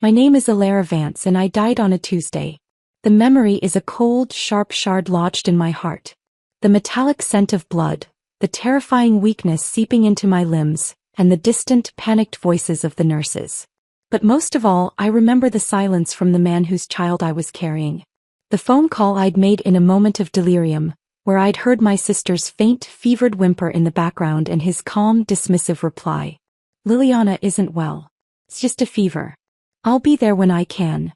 My name is Alara Vance and I died on a Tuesday. The memory is a cold, sharp shard lodged in my heart. The metallic scent of blood, the terrifying weakness seeping into my limbs, and the distant, panicked voices of the nurses. But most of all, I remember the silence from the man whose child I was carrying. The phone call I'd made in a moment of delirium, where I'd heard my sister's faint, fevered whimper in the background and his calm, dismissive reply. Liliana isn't well. It's just a fever. I'll be there when I can.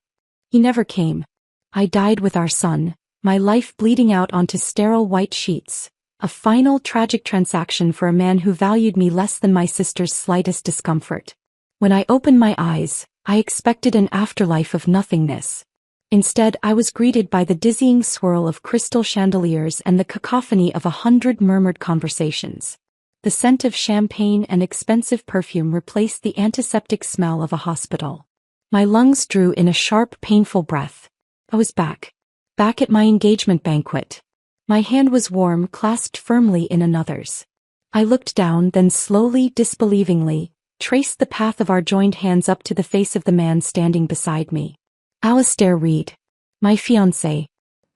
He never came. I died with our son, my life bleeding out onto sterile white sheets. A final tragic transaction for a man who valued me less than my sister's slightest discomfort. When I opened my eyes, I expected an afterlife of nothingness. Instead, I was greeted by the dizzying swirl of crystal chandeliers and the cacophony of 100 murmured conversations. The scent of champagne and expensive perfume replaced the antiseptic smell of a hospital. My lungs drew in a sharp, painful breath. I was back. Back at my engagement banquet. My hand was warm, clasped firmly in another's. I looked down, then slowly, disbelievingly, traced the path of our joined hands up to the face of the man standing beside me. Alistair Reed. My fiancé.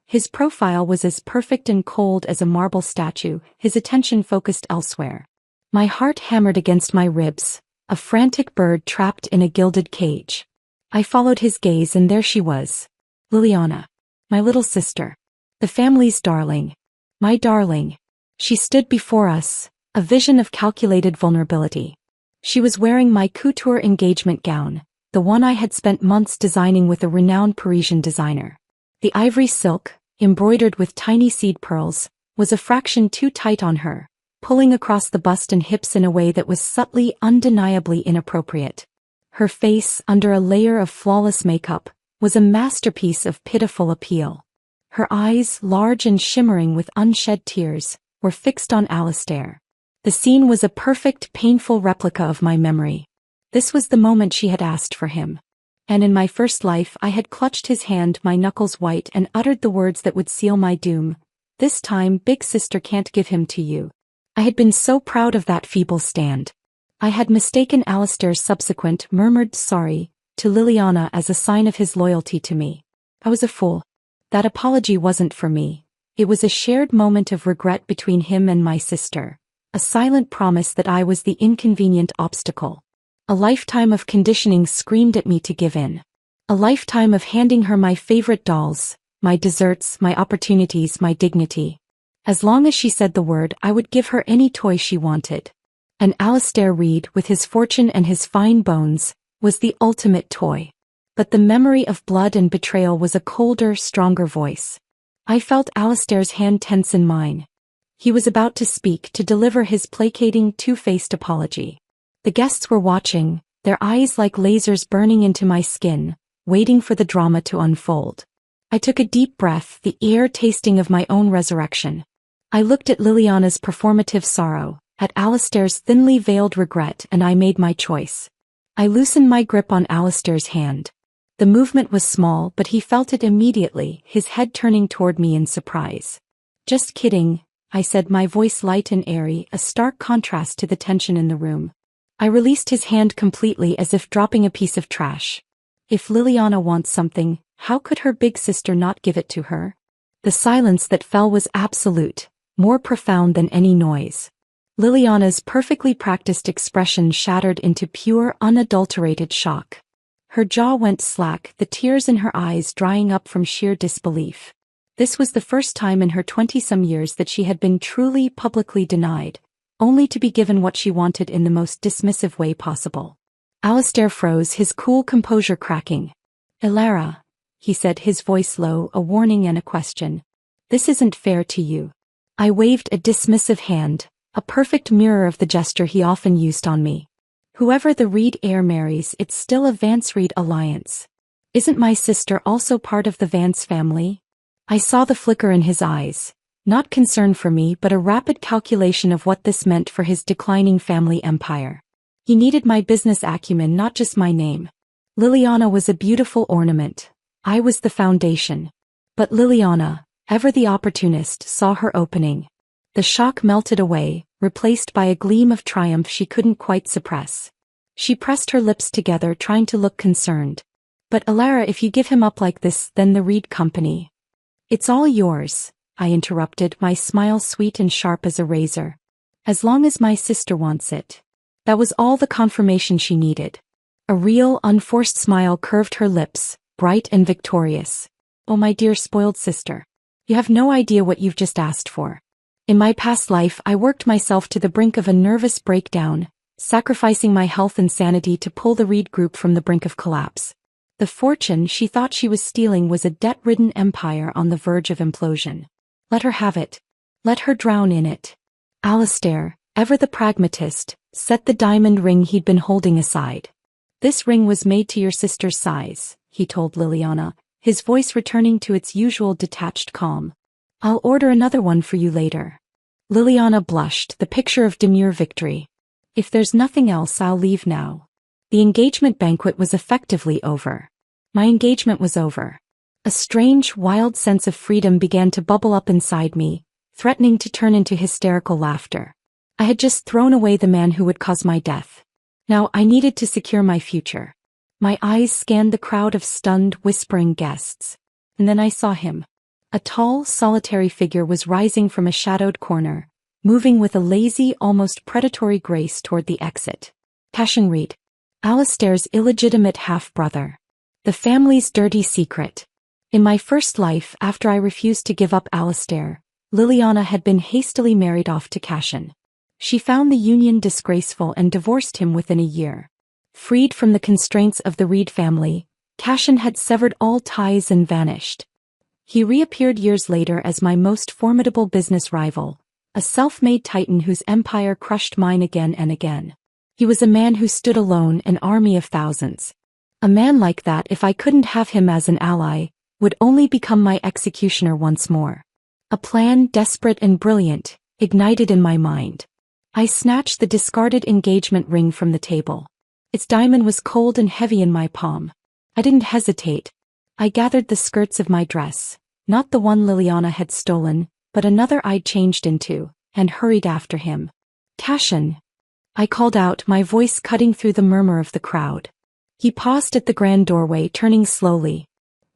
His profile was as perfect and cold as a marble statue, his attention focused elsewhere. My heart hammered against my ribs, a frantic bird trapped in a gilded cage. I followed his gaze and there she was. Liliana. My little sister. The family's darling. My darling. She stood before us, a vision of calculated vulnerability. She was wearing my couture engagement gown, the one I had spent months designing with a renowned Parisian designer. The ivory silk, embroidered with tiny seed pearls, was a fraction too tight on her, pulling across the bust and hips in a way that was subtly, undeniably inappropriate. Her face, under a layer of flawless makeup, was a masterpiece of pitiful appeal. Her eyes, large and shimmering with unshed tears, were fixed on Alistair. The scene was a perfect, painful replica of my memory. This was the moment she had asked for him. And in my first life I had clutched his hand, my knuckles white, and uttered the words that would seal my doom. This time, big sister can't give him to you. I had been so proud of that feeble stand. I had mistaken Alistair's subsequent, murmured sorry to Liliana as a sign of his loyalty to me. I was a fool. That apology wasn't for me. It was a shared moment of regret between him and my sister. A silent promise that I was the inconvenient obstacle. A lifetime of conditioning screamed at me to give in. A lifetime of handing her my favorite dolls, my desserts, my opportunities, my dignity. As long as she said the word, I would give her any toy she wanted. And Alistair Reed, with his fortune and his fine bones, was the ultimate toy. But the memory of blood and betrayal was a colder, stronger voice. I felt Alistair's hand tense in mine. He was about to speak, to deliver his placating, two-faced apology. The guests were watching, their eyes like lasers burning into my skin, waiting for the drama to unfold. I took a deep breath, the air tasting of my own resurrection. I looked at Liliana's performative sorrow, at Alistair's thinly veiled regret, and I made my choice. I loosened my grip on Alistair's hand. The movement was small, but he felt it immediately, his head turning toward me in surprise. Just kidding, I said, my voice light and airy, a stark contrast to the tension in the room. I released his hand completely, as if dropping a piece of trash. If Liliana wants something, how could her big sister not give it to her? The silence that fell was absolute, more profound than any noise. Liliana's perfectly practiced expression shattered into pure, unadulterated shock. Her jaw went slack, the tears in her eyes drying up from sheer disbelief. This was the first time in her 20-some years that she had been truly, publicly denied, only to be given what she wanted in the most dismissive way possible. Alistair froze, his cool composure cracking. Alara, he said, his voice low, a warning and a question. This isn't fair to you. I waved a dismissive hand, a perfect mirror of the gesture he often used on me. Whoever the Reed heir marries, it's still a Vance-Reed alliance. Isn't my sister also part of the Vance family? I saw the flicker in his eyes, not concern for me but a rapid calculation of what this meant for his declining family empire. He needed my business acumen, not just my name. Liliana was a beautiful ornament. I was the foundation. But Liliana, ever the opportunist, saw her opening. The shock melted away, replaced by a gleam of triumph she couldn't quite suppress. She pressed her lips together, trying to look concerned. But Alara, if you give him up like this, then the Reed Company. It's all yours, I interrupted, my smile sweet and sharp as a razor. As long as my sister wants it. That was all the confirmation she needed. A real, unforced smile curved her lips, bright and victorious. Oh, my dear spoiled sister. You have no idea what you've just asked for. In my past life, I worked myself to the brink of a nervous breakdown, sacrificing my health and sanity to pull the Reed Group from the brink of collapse. The fortune she thought she was stealing was a debt-ridden empire on the verge of implosion. Let her have it. Let her drown in it. Alistair, ever the pragmatist, set the diamond ring he'd been holding aside. This ring was made to your sister's size, he told Liliana, his voice returning to its usual detached calm. I'll order another one for you later. Liliana blushed, the picture of demure victory. If there's nothing else, I'll leave now. The engagement banquet was effectively over. My engagement was over. A strange, wild sense of freedom began to bubble up inside me, threatening to turn into hysterical laughter. I had just thrown away the man who would cause my death. Now I needed to secure my future. My eyes scanned the crowd of stunned, whispering guests. And then I saw him. A tall, solitary figure was rising from a shadowed corner, moving with a lazy, almost predatory grace toward the exit. Cashin Reed. Alistair's illegitimate half-brother. The family's dirty secret. In my first life, after I refused to give up Alistair, Liliana had been hastily married off to Cashin. She found the union disgraceful and divorced him within a year. Freed from the constraints of the Reed family, Cashin had severed all ties and vanished. He reappeared years later as my most formidable business rival, a self-made titan whose empire crushed mine again and again. He was a man who stood alone, an army of thousands. A man like that, if I couldn't have him as an ally, would only become my executioner once more. A plan desperate and brilliant, ignited in my mind. I snatched the discarded engagement ring from the table. Its diamond was cold and heavy in my palm. I didn't hesitate. I gathered the skirts of my dress, not the one Liliana had stolen, but another I'd changed into, and hurried after him. Cashin! I called out, my voice cutting through the murmur of the crowd. He paused at the grand doorway, turning slowly.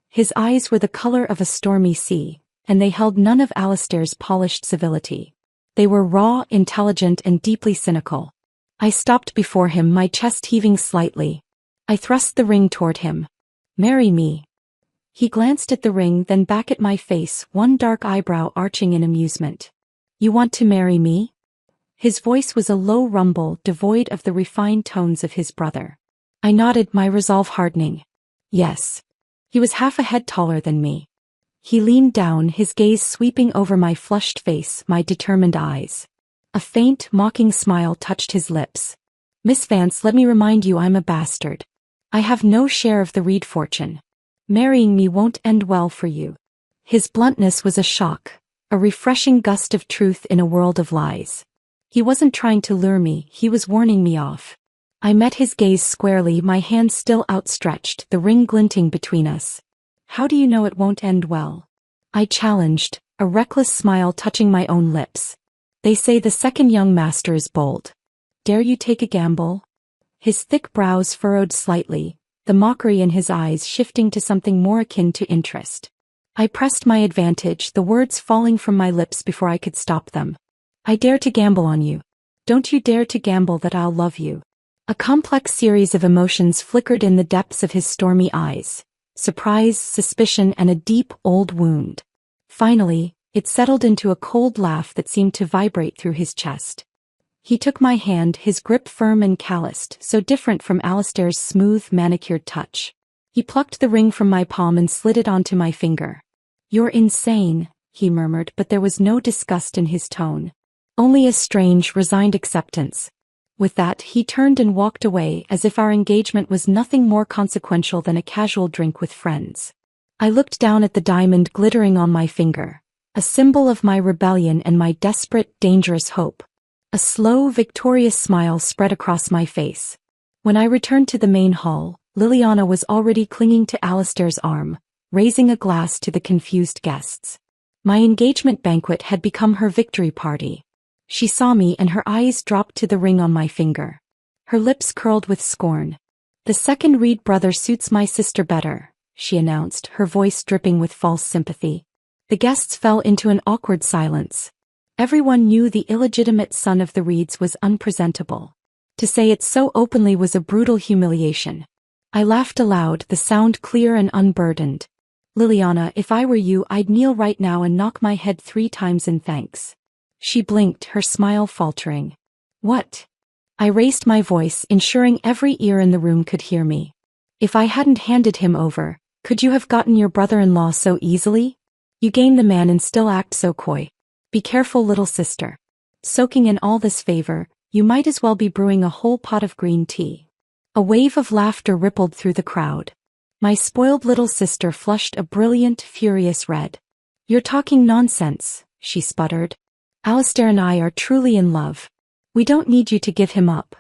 His eyes were the color of a stormy sea, and they held none of Alistair's polished civility. They were raw, intelligent, and deeply cynical. I stopped before him, my chest heaving slightly. I thrust the ring toward him. Marry me. He glanced at the ring, then back at my face, one dark eyebrow arching in amusement. You want to marry me? His voice was a low rumble, devoid of the refined tones of his brother. I nodded, my resolve hardening. Yes. He was half a head taller than me. He leaned down, his gaze sweeping over my flushed face, my determined eyes. A faint, mocking smile touched his lips. Miss Vance, let me remind you I'm a bastard. I have no share of the Reed fortune. Marrying me won't end well for you. His bluntness was a shock, a refreshing gust of truth in a world of lies. He wasn't trying to lure me, he was warning me off. I met his gaze squarely, my hand still outstretched, the ring glinting between us. How do you know it won't end well? I challenged, a reckless smile touching my own lips. They say the second young master is bold. Dare you take a gamble? His thick brows furrowed slightly, the mockery in his eyes shifting to something more akin to interest. I pressed my advantage, the words falling from my lips before I could stop them. I dare to gamble on you. Don't you dare to gamble that I'll love you. A complex series of emotions flickered in the depths of his stormy eyes. Surprise, suspicion, and a deep, old wound. Finally, it settled into a cold laugh that seemed to vibrate through his chest. He took my hand, his grip firm and calloused, so different from Alistair's smooth, manicured touch. He plucked the ring from my palm and slid it onto my finger. You're insane, he murmured, but there was no disgust in his tone. Only a strange, resigned acceptance. With that, he turned and walked away as if our engagement was nothing more consequential than a casual drink with friends. I looked down at the diamond glittering on my finger, a symbol of my rebellion and my desperate, dangerous hope. A slow, victorious smile spread across my face. When I returned to the main hall, Liliana was already clinging to Alistair's arm, raising a glass to the confused guests. My engagement banquet had become her victory party. She saw me and her eyes dropped to the ring on my finger. Her lips curled with scorn. The second Reed brother suits my sister better, she announced, her voice dripping with false sympathy. The guests fell into an awkward silence. Everyone knew the illegitimate son of the Reeds was unpresentable. To say it so openly was a brutal humiliation. I laughed aloud, the sound clear and unburdened. Liliana, if I were you, I'd kneel right now and knock my head 3 times in thanks. She blinked, her smile faltering. What? I raised my voice, ensuring every ear in the room could hear me. If I hadn't handed him over, could you have gotten your brother-in-law so easily? You gain the man and still act so coy. Be careful, little sister. Soaking in all this favor, you might as well be brewing a whole pot of green tea. A wave of laughter rippled through the crowd. My spoiled little sister flushed a brilliant, furious red. You're talking nonsense, she sputtered. Alistair and I are truly in love. We don't need you to give him up.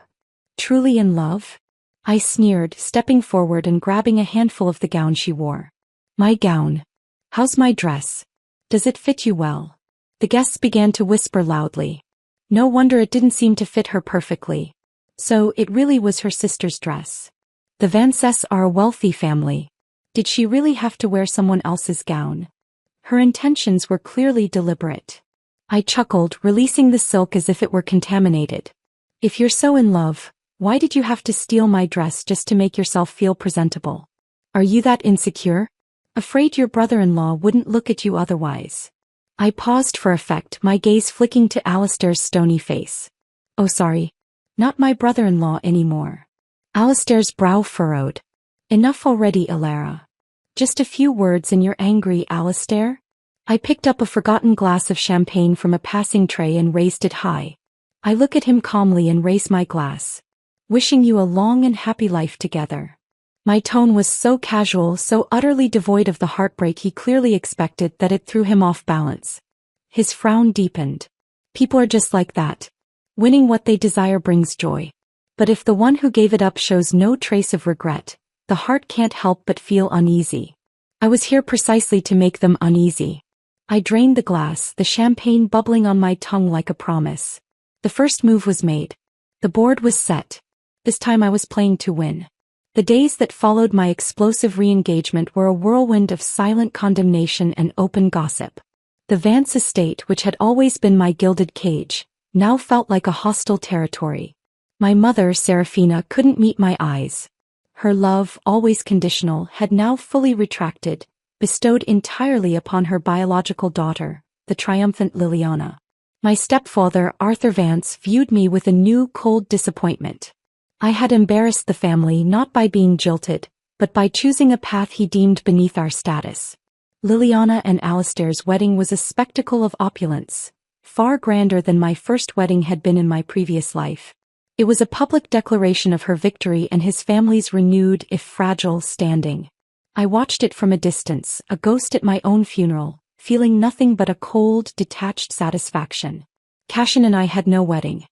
Truly in love? I sneered, stepping forward and grabbing a handful of the gown she wore. My gown. How's my dress? Does it fit you well? The guests began to whisper loudly. No wonder it didn't seem to fit her perfectly. So it really was her sister's dress. The Vances are a wealthy family. Did she really have to wear someone else's gown? Her intentions were clearly deliberate. I chuckled, releasing the silk as if it were contaminated. If you're so in love, why did you have to steal my dress just to make yourself feel presentable? Are you that insecure? Afraid your brother-in-law wouldn't look at you otherwise? I paused for effect, my gaze flicking to Alistair's stony face. Oh, sorry. Not my brother-in-law anymore. Alistair's brow furrowed. Enough already, Alara. Just a few words and you're angry, Alistair? I picked up a forgotten glass of champagne from a passing tray and raised it high. I look at him calmly and raise my glass. Wishing you a long and happy life together. My tone was so casual, so utterly devoid of the heartbreak he clearly expected that it threw him off balance. His frown deepened. People are just like that. Winning what they desire brings joy. But if the one who gave it up shows no trace of regret, the heart can't help but feel uneasy. I was here precisely to make them uneasy. I drained the glass, the champagne bubbling on my tongue like a promise. The first move was made. The board was set. This time I was playing to win. The days that followed my explosive re-engagement were a whirlwind of silent condemnation and open gossip. The Vance estate, which had always been my gilded cage, now felt like a hostile territory. My mother, Serafina, couldn't meet my eyes. Her love, always conditional, had now fully retracted, bestowed entirely upon her biological daughter, the triumphant Liliana. My stepfather, Arthur Vance, viewed me with a new, cold disappointment. I had embarrassed the family not by being jilted, but by choosing a path he deemed beneath our status. Liliana and Alistair's wedding was a spectacle of opulence, far grander than my first wedding had been in my previous life. It was a public declaration of her victory and his family's renewed, if fragile, standing. I watched it from a distance, a ghost at my own funeral, feeling nothing but a cold, detached satisfaction. Cashin and I had no wedding.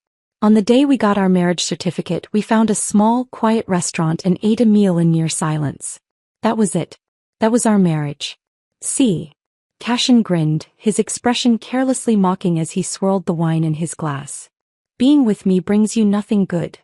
On the day we got our marriage certificate, we found a small, quiet restaurant and ate a meal in near silence. That was it. That was our marriage. See. Cashin grinned, his expression carelessly mocking as he swirled the wine in his glass. Being with me brings you nothing good.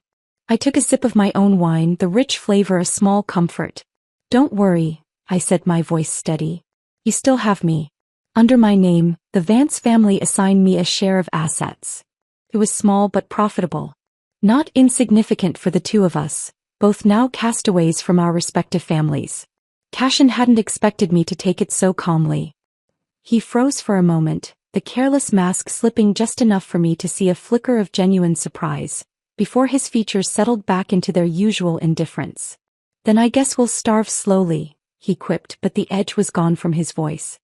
I took a sip of my own wine, the rich flavor a small comfort. Don't worry, I said, my voice steady. You still have me. Under my name, the Vance family assigned me a share of assets. It was small but profitable. Not insignificant for the two of us, both now castaways from our respective families. Cashin hadn't expected me to take it so calmly. He froze for a moment, the careless mask slipping just enough for me to see a flicker of genuine surprise, before his features settled back into their usual indifference. Then I guess we'll starve slowly, he quipped, but the edge was gone from his voice.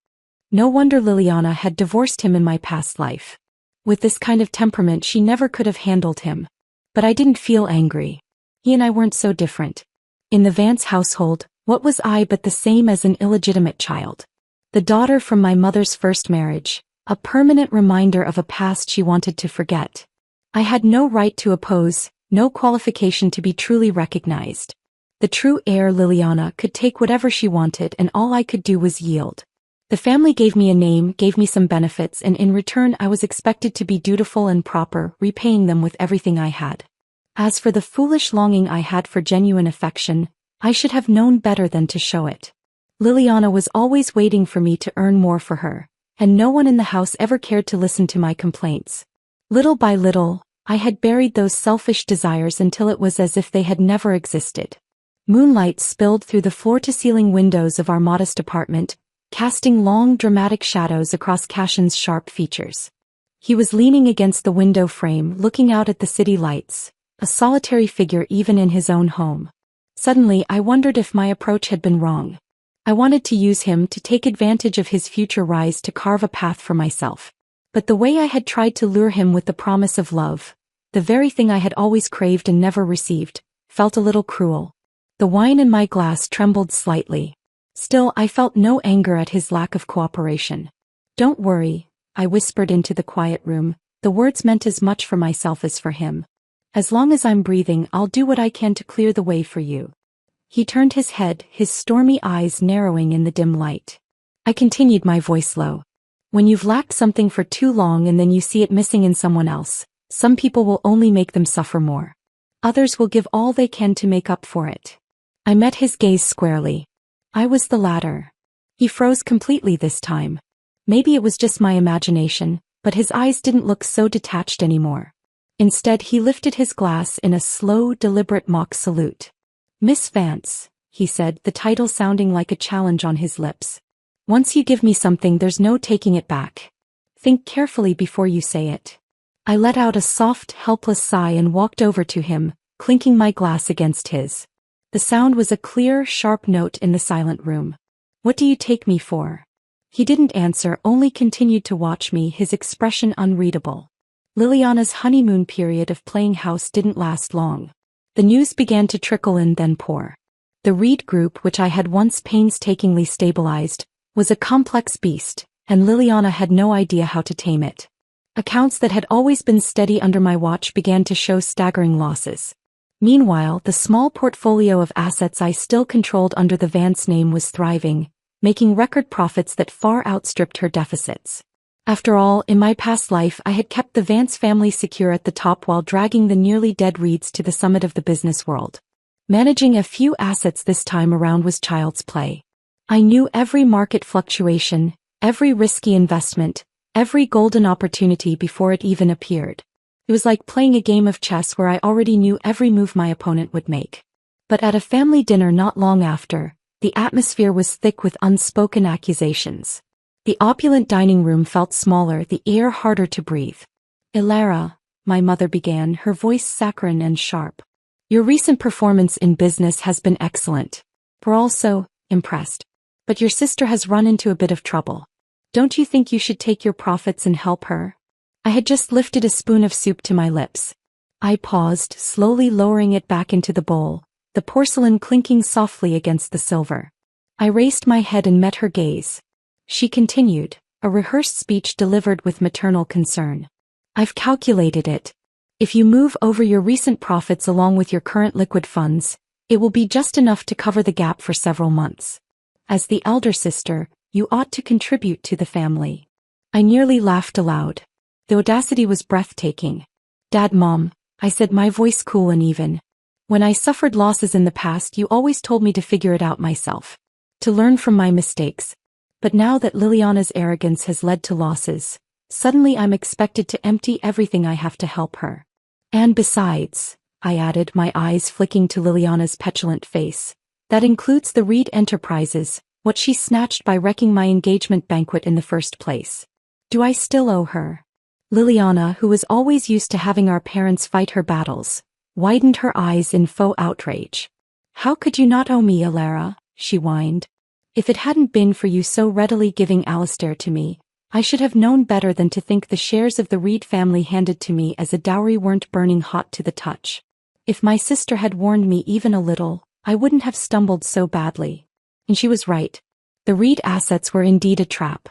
No wonder Liliana had divorced him in my past life. With this kind of temperament she never could have handled him. But I didn't feel angry. He and I weren't so different. In the Vance household, what was I but the same as an illegitimate child? The daughter from my mother's first marriage, a permanent reminder of a past she wanted to forget. I had no right to oppose, no qualification to be truly recognized. The true heir, Liliana, could take whatever she wanted and all I could do was yield. The family gave me a name, gave me some benefits, and in return I was expected to be dutiful and proper, repaying them with everything I had. As for the foolish longing I had for genuine affection, I should have known better than to show it. Liliana was always waiting for me to earn more for her, and no one in the house ever cared to listen to my complaints. Little by little, I had buried those selfish desires until it was as if they had never existed. Moonlight spilled through the floor-to-ceiling windows of our modest apartment, casting long dramatic shadows across Cashin's sharp features. He was leaning against the window frame looking out at the city lights, a solitary figure even in his own home. Suddenly I wondered if my approach had been wrong. I wanted to use him to take advantage of his future rise to carve a path for myself. But the way I had tried to lure him with the promise of love, the very thing I had always craved and never received, felt a little cruel. The wine in my glass trembled slightly. Still, I felt no anger at his lack of cooperation. "Don't worry," I whispered into the quiet room, the words meant as much for myself as for him. "As long as I'm breathing, I'll do what I can to clear the way for you." He turned his head, his stormy eyes narrowing in the dim light. I continued, my voice low. "When you've lacked something for too long and then you see it missing in someone else, some people will only make them suffer more. Others will give all they can to make up for it." I met his gaze squarely. I was the latter. He froze completely this time. Maybe it was just my imagination, but his eyes didn't look so detached anymore. Instead, he lifted his glass in a slow, deliberate mock salute. "Miss Vance," he said, the title sounding like a challenge on his lips. "Once you give me something, there's no taking it back. Think carefully before you say it." I let out a soft, helpless sigh and walked over to him, clinking my glass against his. The sound was a clear, sharp note in the silent room. "What do you take me for?" He didn't answer, only continued to watch me, his expression unreadable. Liliana's honeymoon period of playing house didn't last long. The news began to trickle in, then pour. The Reed Group, which I had once painstakingly stabilized, was a complex beast, and Liliana had no idea how to tame it. Accounts that had always been steady under my watch began to show staggering losses. Meanwhile, the small portfolio of assets I still controlled under the Vance name was thriving, making record profits that far outstripped her deficits. After all, in my past life I had kept the Vance family secure at the top while dragging the nearly dead Reeds to the summit of the business world. Managing a few assets this time around was child's play. I knew every market fluctuation, every risky investment, every golden opportunity before it even appeared. It was like playing a game of chess where I already knew every move my opponent would make. But at a family dinner not long after, the atmosphere was thick with unspoken accusations. The opulent dining room felt smaller, the air harder to breathe. "Ilara," my mother began, her voice saccharine and sharp. "Your recent performance in business has been excellent. We're all so impressed. But your sister has run into a bit of trouble. Don't you think you should take your profits and help her?" I had just lifted a spoon of soup to my lips. I paused, slowly lowering it back into the bowl, the porcelain clinking softly against the silver. I raised my head and met her gaze. She continued, a rehearsed speech delivered with maternal concern. "I've calculated it. If you move over your recent profits along with your current liquid funds, it will be just enough to cover the gap for several months. As the elder sister, you ought to contribute to the family." I nearly laughed aloud. The audacity was breathtaking. "Dad, Mom," I said, my voice cool and even. "When I suffered losses in the past, you always told me to figure it out myself. To learn from my mistakes. But now that Liliana's arrogance has led to losses, suddenly I'm expected to empty everything I have to help her. And besides," I added, my eyes flicking to Liliana's petulant face, "that includes the Reed Enterprises, what she snatched by wrecking my engagement banquet in the first place. Do I still owe her?" Liliana, who was always used to having our parents fight her battles, widened her eyes in faux outrage. "How could you not owe me, Ilara?" she whined. "If it hadn't been for you so readily giving Alistair to me, I should have known better than to think the shares of the Reed family handed to me as a dowry weren't burning hot to the touch. If my sister had warned me even a little, I wouldn't have stumbled so badly." And she was right. The Reed assets were indeed a trap.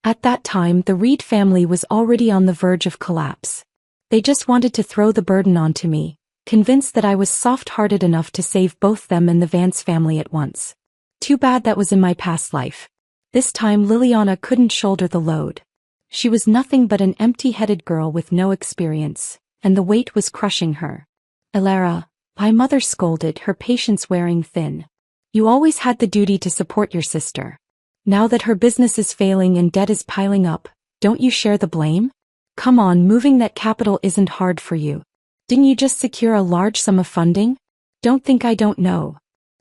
At that time, the Reed family was already on the verge of collapse. They just wanted to throw the burden onto me, convinced that I was soft-hearted enough to save both them and the Vance family at once. Too bad that was in my past life. This time Liliana couldn't shoulder the load. She was nothing but an empty-headed girl with no experience, and the weight was crushing her. Elara, my mother scolded, her patience wearing thin. You always had the duty to support your sister. Now that her business is failing and debt is piling up, don't you share the blame? Come on, moving that capital isn't hard for you. Didn't you just secure a large sum of funding? Don't think I don't know.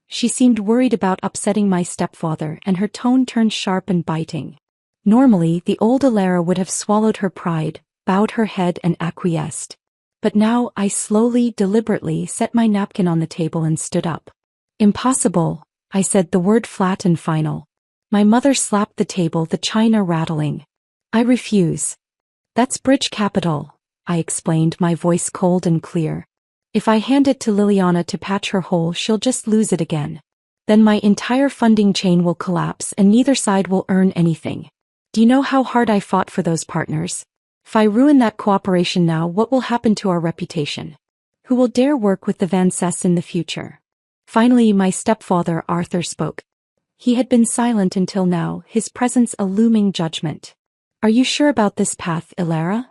She seemed worried about upsetting my stepfather, and her tone turned sharp and biting. Normally, the old Elara would have swallowed her pride, bowed her head and acquiesced. But now I slowly, deliberately set my napkin on the table and stood up. Impossible, I said, the word flat and final. My mother slapped the table, the china rattling. I refuse. That's bridge capital, I explained, my voice cold and clear. If I hand it to Liliana to patch her hole, she'll just lose it again. Then my entire funding chain will collapse and neither side will earn anything. Do you know how hard I fought for those partners? If I ruin that cooperation now, what will happen to our reputation? Who will dare work with the Vances in the future? Finally, my stepfather, Arthur, spoke. He had been silent until now, his presence a looming judgment. Are you sure about this path, Elara?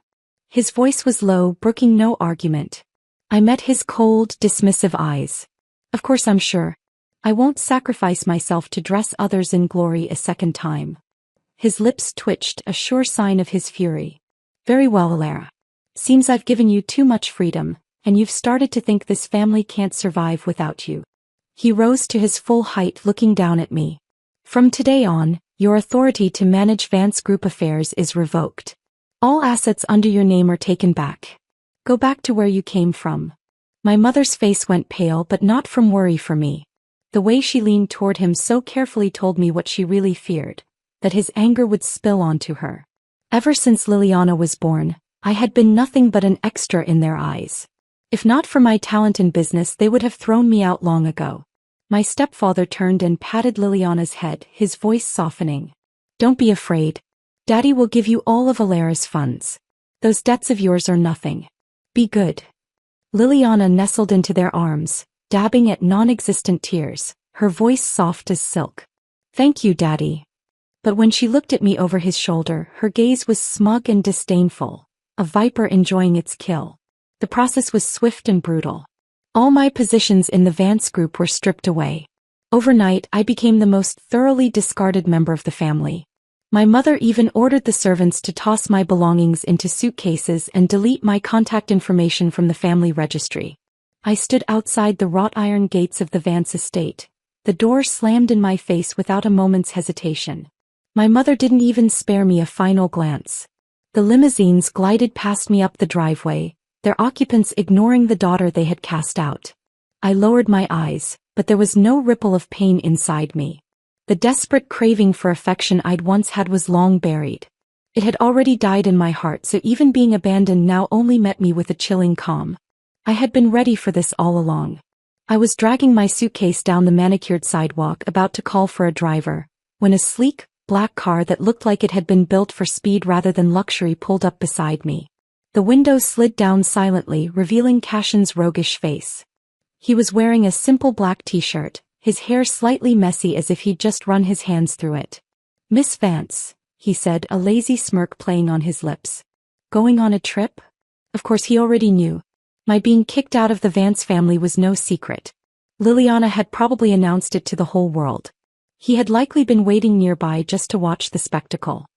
His voice was low, brooking no argument. I met his cold, dismissive eyes. Of course I'm sure. I won't sacrifice myself to dress others in glory a second time. His lips twitched, a sure sign of his fury. Very well, Elara. Seems I've given you too much freedom, and you've started to think this family can't survive without you. He rose to his full height, looking down at me. From today on, your authority to manage Vance Group affairs is revoked. All assets under your name are taken back. Go back to where you came from. My mother's face went pale, but not from worry for me. The way she leaned toward him so carefully told me what she really feared, that his anger would spill onto her. Ever since Liliana was born, I had been nothing but an extra in their eyes. If not for my talent in business, they would have thrown me out long ago. My stepfather turned and patted Liliana's head, his voice softening. Don't be afraid. Daddy will give you all of Elara's funds. Those debts of yours are nothing. Be good. Liliana nestled into their arms, dabbing at non-existent tears, her voice soft as silk. Thank you, Daddy. But when she looked at me over his shoulder, her gaze was smug and disdainful, a viper enjoying its kill. The process was swift and brutal. All my positions in the Vance Group were stripped away. Overnight, I became the most thoroughly discarded member of the family. My mother even ordered the servants to toss my belongings into suitcases and delete my contact information from the family registry. I stood outside the wrought iron gates of the Vance estate. The door slammed in my face without a moment's hesitation. My mother didn't even spare me a final glance. The limousines glided past me up the driveway, their occupants ignoring the daughter they had cast out. I lowered my eyes, but there was no ripple of pain inside me. The desperate craving for affection I'd once had was long buried. It had already died in my heart, so even being abandoned now only met me with a chilling calm. I had been ready for this all along. I was dragging my suitcase down the manicured sidewalk, about to call for a driver, when a sleek, black car that looked like it had been built for speed rather than luxury pulled up beside me. The window slid down silently, revealing Cashin's roguish face. He was wearing a simple black t-shirt, his hair slightly messy as if he'd just run his hands through it. Miss Vance, he said, a lazy smirk playing on his lips. Going on a trip? Of course he already knew. My being kicked out of the Vance family was no secret. Liliana had probably announced it to the whole world. He had likely been waiting nearby just to watch the spectacle.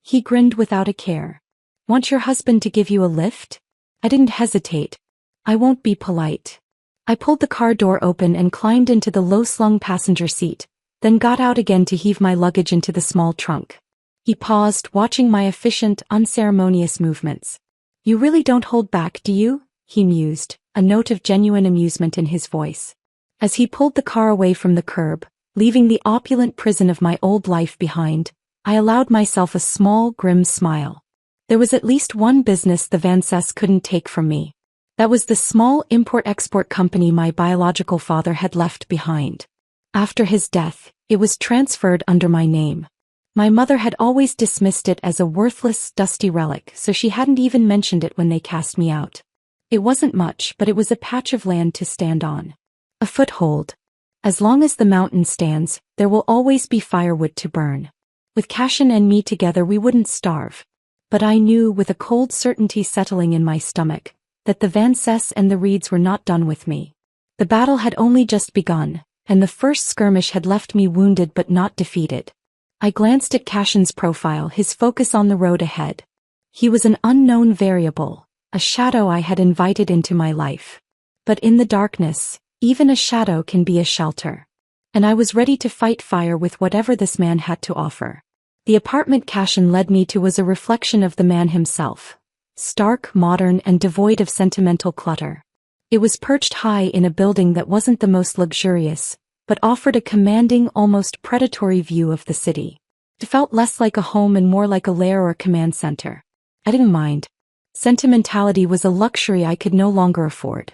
He grinned without a care. Want your husband to give you a lift? I didn't hesitate. I won't be polite. I pulled the car door open and climbed into the low-slung passenger seat, then got out again to heave my luggage into the small trunk. He paused, watching my efficient, unceremonious movements. You really don't hold back, do you? He mused, a note of genuine amusement in his voice. As he pulled the car away from the curb, leaving the opulent prison of my old life behind, I allowed myself a small, grim smile. There was at least one business the Vances couldn't take from me. That was the small import-export company my biological father had left behind. After his death, it was transferred under my name. My mother had always dismissed it as a worthless, dusty relic, so she hadn't even mentioned it when they cast me out. It wasn't much, but it was a patch of land to stand on. A foothold. As long as the mountain stands, there will always be firewood to burn. With Cashin and me together we wouldn't starve. But I knew, with a cold certainty settling in my stomach, that the Vances and the Reeds were not done with me. The battle had only just begun, and the first skirmish had left me wounded but not defeated. I glanced at Cashin's profile, his focus on the road ahead. He was an unknown variable, a shadow I had invited into my life. But in the darkness, even a shadow can be a shelter. And I was ready to fight fire with whatever this man had to offer. The apartment Cashin led me to was a reflection of the man himself. Stark, modern, and devoid of sentimental clutter. It was perched high in a building that wasn't the most luxurious, but offered a commanding, almost predatory view of the city. It felt less like a home and more like a lair or a command center. I didn't mind. Sentimentality was a luxury I could no longer afford.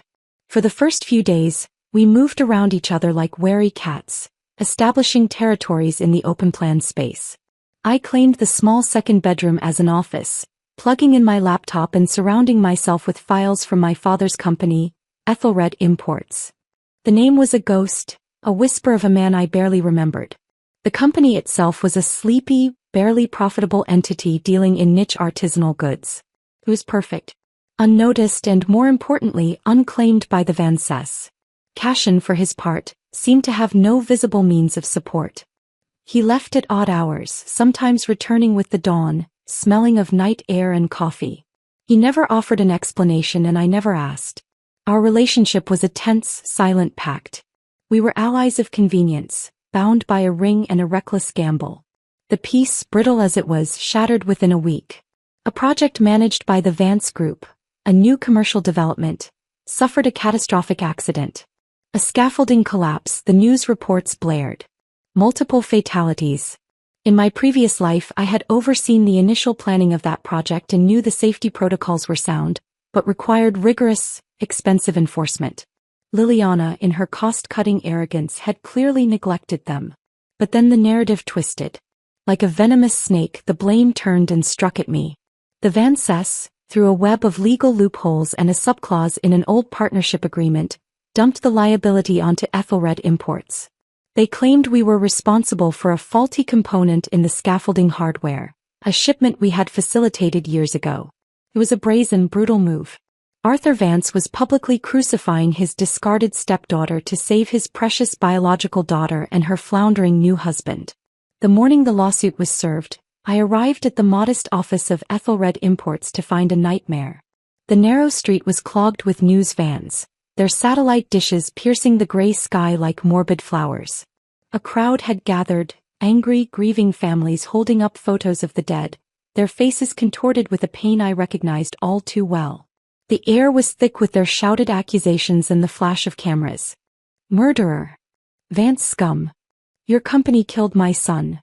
For the first few days, we moved around each other like wary cats, establishing territories in the open-plan space. I claimed the small second bedroom as an office, plugging in my laptop and surrounding myself with files from my father's company, Ethelred Imports. The name was a ghost, a whisper of a man I barely remembered. The company itself was a sleepy, barely profitable entity dealing in niche artisanal goods. It was perfect. Unnoticed and, more importantly, unclaimed by the Vances. Cashin, for his part, seemed to have no visible means of support. He left at odd hours, sometimes returning with the dawn, smelling of night air and coffee. He never offered an explanation and I never asked. Our relationship was a tense, silent pact. We were allies of convenience, bound by a ring and a reckless gamble. The peace, brittle as it was, shattered within a week. A project managed by the Vance Group, a new commercial development, suffered a catastrophic accident. A scaffolding collapse, the news reports blared. Multiple fatalities. In my previous life I had overseen the initial planning of that project and knew the safety protocols were sound, but required rigorous, expensive enforcement. Liliana, in her cost-cutting arrogance, had clearly neglected them. But then the narrative twisted. Like a venomous snake, the blame turned and struck at me. The Vances, through a web of legal loopholes and a subclause in an old partnership agreement, dumped the liability onto Ethelred Imports. They claimed we were responsible for a faulty component in the scaffolding hardware, a shipment we had facilitated years ago. It was a brazen, brutal move. Arthur Vance was publicly crucifying his discarded stepdaughter to save his precious biological daughter and her floundering new husband. The morning the lawsuit was served, I arrived at the modest office of Ethelred Imports to find a nightmare. The narrow street was clogged with news vans, their satellite dishes piercing the gray sky like morbid flowers. A crowd had gathered, angry, grieving families holding up photos of the dead, their faces contorted with a pain I recognized all too well. The air was thick with their shouted accusations and the flash of cameras. Murderer. Vance scum. Your company killed my son.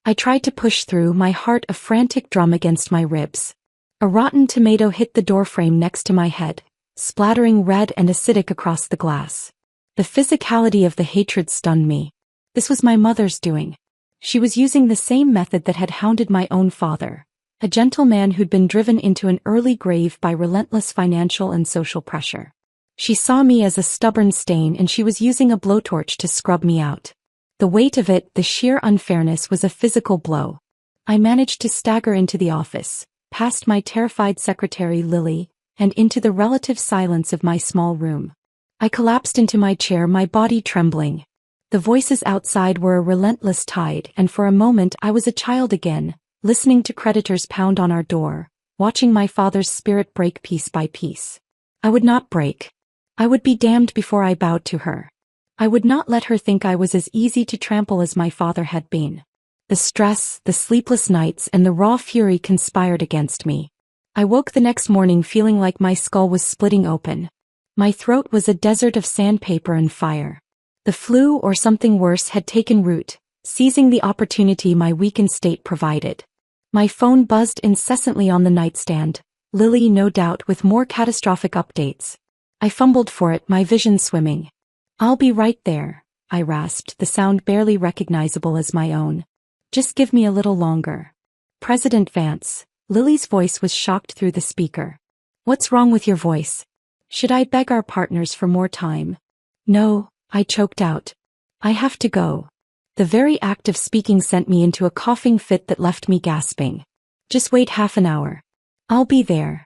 I tried to push through, my heart a frantic drum against my ribs. A rotten tomato hit the doorframe next to my head, splattering red and acidic across the glass. The physicality of the hatred stunned me. This was my mother's doing. She was using the same method that had hounded my own father, a gentle man who'd been driven into an early grave by relentless financial and social pressure. She saw me as a stubborn stain and she was using a blowtorch to scrub me out. The weight of it, the sheer unfairness, was a physical blow. I managed to stagger into the office, past my terrified secretary Lily, and into the relative silence of my small room. I collapsed into my chair, my body trembling. The voices outside were a relentless tide, and for a moment I was a child again, listening to creditors pound on our door, watching my father's spirit break piece by piece. I would not break. I would be damned before I bowed to her. I would not let her think I was as easy to trample as my father had been. The stress, the sleepless nights, and the raw fury conspired against me. I woke the next morning feeling like my skull was splitting open. My throat was a desert of sandpaper and fire. The flu or something worse had taken root, seizing the opportunity my weakened state provided. My phone buzzed incessantly on the nightstand, Lily no doubt with more catastrophic updates. I fumbled for it, my vision swimming. "I'll be right there," I rasped, the sound barely recognizable as my own. "Just give me a little longer." "President Vance." Lily's voice was shocked through the speaker. "What's wrong with your voice? Should I beg our partners for more time?" "No," I choked out. "I have to go." The very act of speaking sent me into a coughing fit that left me gasping. "Just wait half an hour. I'll be there."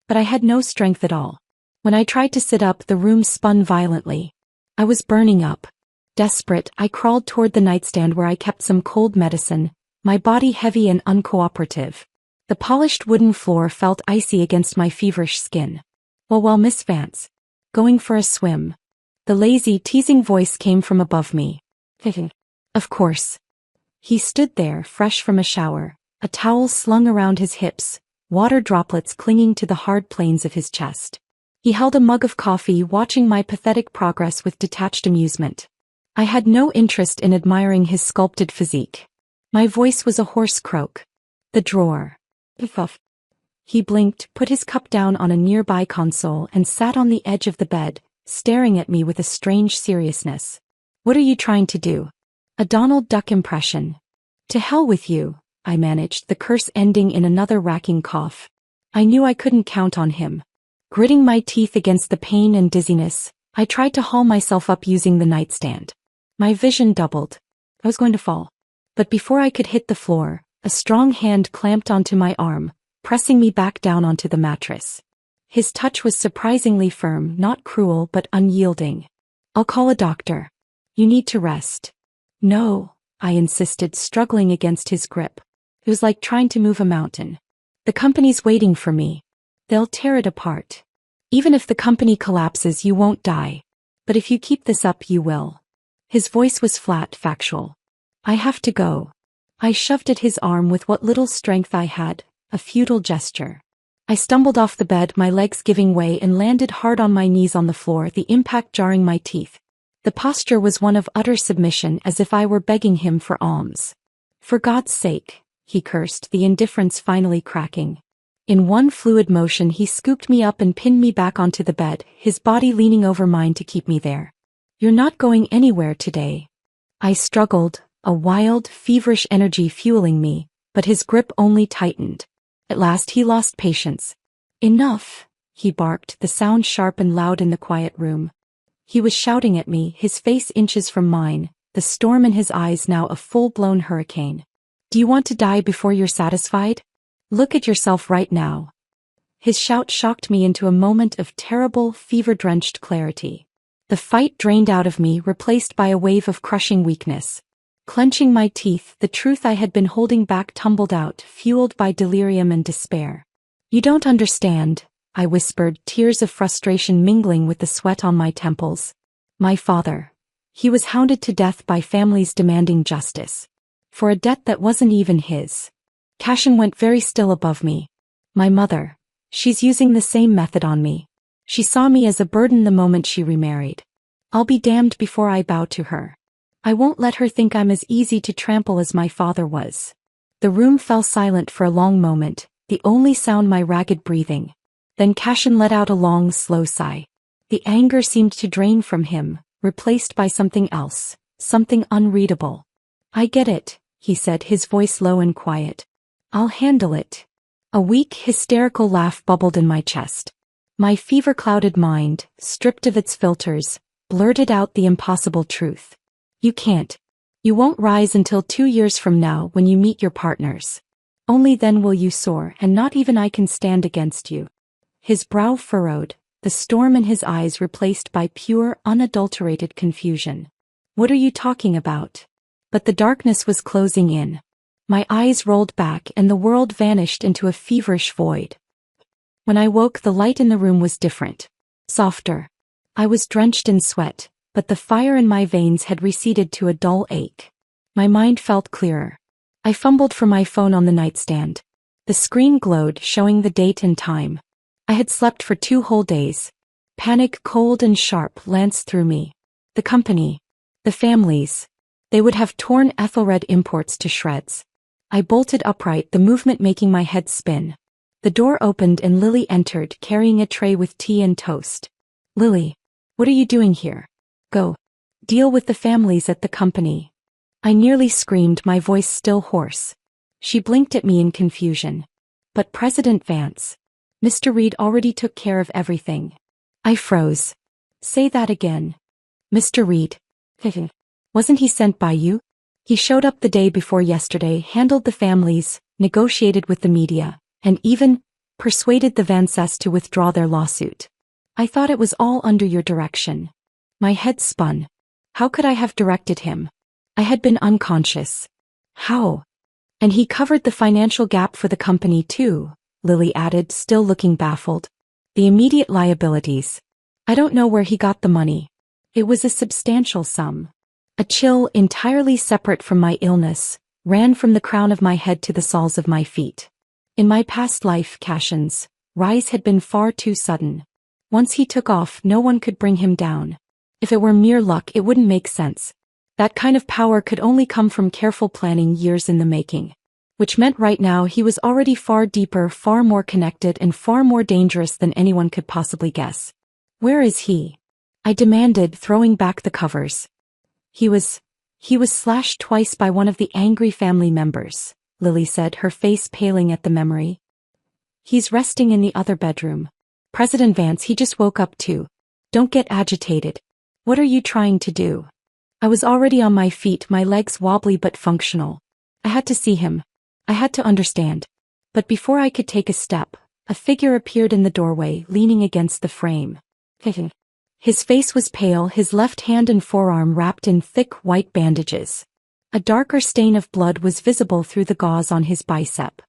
But I had no strength at all. When I tried to sit up, the room spun violently. I was burning up. Desperate, I crawled toward the nightstand where I kept some cold medicine, my body heavy and uncooperative. The polished wooden floor felt icy against my feverish skin. Well, Miss Vance. Going for a swim. The lazy, teasing voice came from above me. Of course. He stood there, fresh from a shower, a towel slung around his hips, water droplets clinging to the hard planes of his chest. He held a mug of coffee, watching my pathetic progress with detached amusement. I had no interest in admiring his sculpted physique. My voice was a hoarse croak. The drawer. He blinked, put his cup down on a nearby console, and sat on the edge of the bed, staring at me with a strange seriousness. What are you trying to do? A Donald Duck impression. To hell with you, I managed, the curse ending in another racking cough. I knew I couldn't count on him. Gritting my teeth against the pain and dizziness, I tried to haul myself up using the nightstand. My vision doubled. I was going to fall. But before I could hit the floor, a strong hand clamped onto my arm, pressing me back down onto the mattress. His touch was surprisingly firm, not cruel but unyielding. I'll call a doctor. You need to rest. No, I insisted, struggling against his grip. It was like trying to move a mountain. The company's waiting for me. They'll tear it apart. Even if the company collapses, you won't die. But if you keep this up, you will. His voice was flat, factual. I have to go. I shoved at his arm with what little strength I had, a futile gesture. I stumbled off the bed, my legs giving way, and landed hard on my knees on the floor, the impact jarring my teeth. The posture was one of utter submission, as if I were begging him for alms. For God's sake, he cursed, the indifference finally cracking. In one fluid motion he scooped me up and pinned me back onto the bed, his body leaning over mine to keep me there. You're not going anywhere today. I struggled, a wild, feverish energy fueling me, but his grip only tightened. At last he lost patience. Enough, he barked, the sound sharp and loud in the quiet room. He was shouting at me, his face inches from mine, the storm in his eyes now a full-blown hurricane. Do you want to die before you're satisfied? Look at yourself right now. His shout shocked me into a moment of terrible, fever-drenched clarity. The fight drained out of me, replaced by a wave of crushing weakness. Clenching my teeth, the truth I had been holding back tumbled out, fueled by delirium and despair. You don't understand, I whispered, tears of frustration mingling with the sweat on my temples. My father. He was hounded to death by families demanding justice. For a debt that wasn't even his. Cashin went very still above me. My mother. She's using the same method on me. She saw me as a burden the moment she remarried. I'll be damned before I bow to her. I won't let her think I'm as easy to trample as my father was. The room fell silent for a long moment, the only sound my ragged breathing. Then Cashin let out a long, slow sigh. The anger seemed to drain from him, replaced by something else, something unreadable. I get it, he said, his voice low and quiet. I'll handle it. A weak, hysterical laugh bubbled in my chest. My fever-clouded mind, stripped of its filters, blurted out the impossible truth. You can't. You won't rise until 2 years from now when you meet your partners. Only then will you soar, and not even I can stand against you. His brow furrowed, the storm in his eyes replaced by pure, unadulterated confusion. What are you talking about? But the darkness was closing in. My eyes rolled back and the world vanished into a feverish void. When I woke, the light in the room was different. Softer. I was drenched in sweat, but the fire in my veins had receded to a dull ache. My mind felt clearer. I fumbled for my phone on the nightstand. The screen glowed, showing the date and time. I had slept for 2 whole days. Panic, cold and sharp, lanced through me. The company. The families. They would have torn Ethelred imports to shreds. I bolted upright, the movement making my head spin. The door opened and Lily entered, carrying a tray with tea and toast. Lily, what are you doing here? Go. Deal with the families at the company. I nearly screamed, my voice still hoarse. She blinked at me in confusion. But President Vance. Mr. Reed already took care of everything. I froze. Say that again. Mr. Reed. Wasn't he sent by you? He showed up the day before yesterday, handled the families, negotiated with the media, and even persuaded the Vances to withdraw their lawsuit. I thought it was all under your direction. My head spun. How could I have directed him? I had been unconscious. How? And he covered the financial gap for the company too, Lily added, still looking baffled. The immediate liabilities. I don't know where he got the money. It was a substantial sum. A chill, entirely separate from my illness, ran from the crown of my head to the soles of my feet. In my past life, Cashin's rise had been far too sudden. Once he took off, no one could bring him down. If it were mere luck, it wouldn't make sense. That kind of power could only come from careful planning, years in the making. Which meant right now he was already far deeper, far more connected, and far more dangerous than anyone could possibly guess. Where is he? I demanded, throwing back the covers. He was slashed twice by one of the angry family members, Lily said, her face paling at the memory. He's resting in the other bedroom. President Vance, he just woke up too. Don't get agitated. What are you trying to do? I was already on my feet, my legs wobbly but functional. I had to see him. I had to understand. But before I could take a step, a figure appeared in the doorway, leaning against the frame. His face was pale, his left hand and forearm wrapped in thick white bandages. A darker stain of blood was visible through the gauze on his bicep.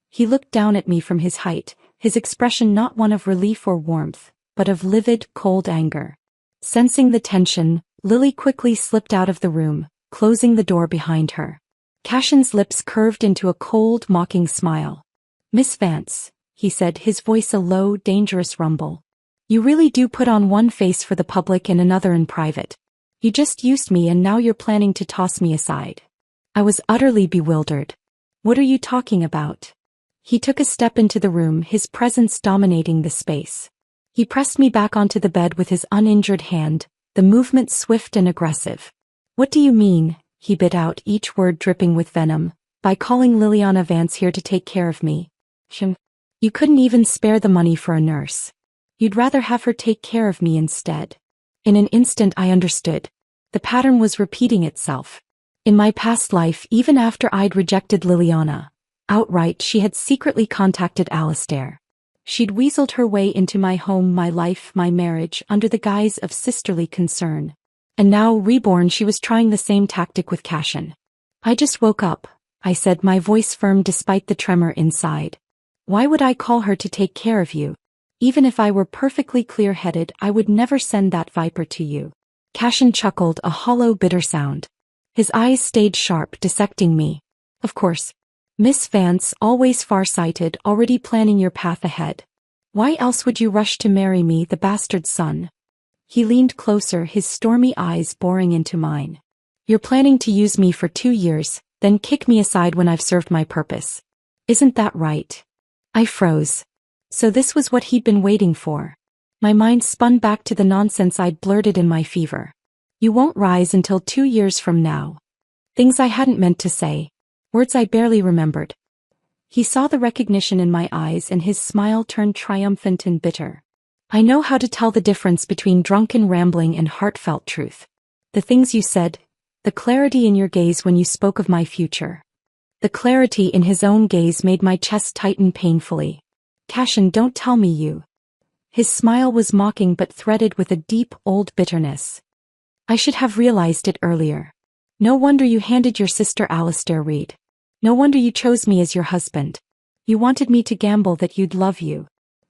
He looked down at me from his height, his expression not one of relief or warmth, but of livid, cold anger. Sensing the tension, Lily quickly slipped out of the room, closing the door behind her. Cashin's lips curved into a cold, mocking smile. Miss Vance, he said, his voice a low, dangerous rumble. You really do put on one face for the public and another in private. You just used me and now you're planning to toss me aside. I was utterly bewildered. What are you talking about? He took a step into the room, his presence dominating the space. He pressed me back onto the bed with his uninjured hand, the movement swift and aggressive. What do you mean, he bit out, each word dripping with venom, by calling Liliana Vance here to take care of me? You couldn't even spare the money for a nurse. You'd rather have her take care of me instead. In an instant I understood. The pattern was repeating itself. In my past life, even after I'd rejected Liliana outright, she had secretly contacted Alistair. She'd weaseled her way into my home, my life, my marriage, under the guise of sisterly concern. And now, Reborn, she was trying the same tactic with Cashin. I just woke up, I said, my voice firm despite the tremor inside. Why would I call her to take care of you? Even if I were perfectly clear-headed, I would never send that viper to you. Cashin chuckled, a hollow, bitter sound. His eyes stayed sharp, dissecting me. Of course. Miss Vance, always far-sighted, already planning your path ahead. Why else would you rush to marry me, the bastard son? He leaned closer, his stormy eyes boring into mine. You're planning to use me for 2 years, then kick me aside when I've served my purpose. Isn't that right? I froze. So this was what he'd been waiting for. My mind spun back to the nonsense I'd blurted in my fever. You won't rise until 2 years from now. Things I hadn't meant to say. Words I barely remembered. He saw the recognition in my eyes and his smile turned triumphant and bitter. I know how to tell the difference between drunken rambling and heartfelt truth. The things you said, the clarity in your gaze when you spoke of my future. The clarity in his own gaze made my chest tighten painfully. Cashin, don't tell me you. His smile was mocking but threaded with a deep, old bitterness. I should have realized it earlier. No wonder you handed your sister Alistair Reed. No wonder you chose me as your husband. You wanted me to gamble that you'd love you.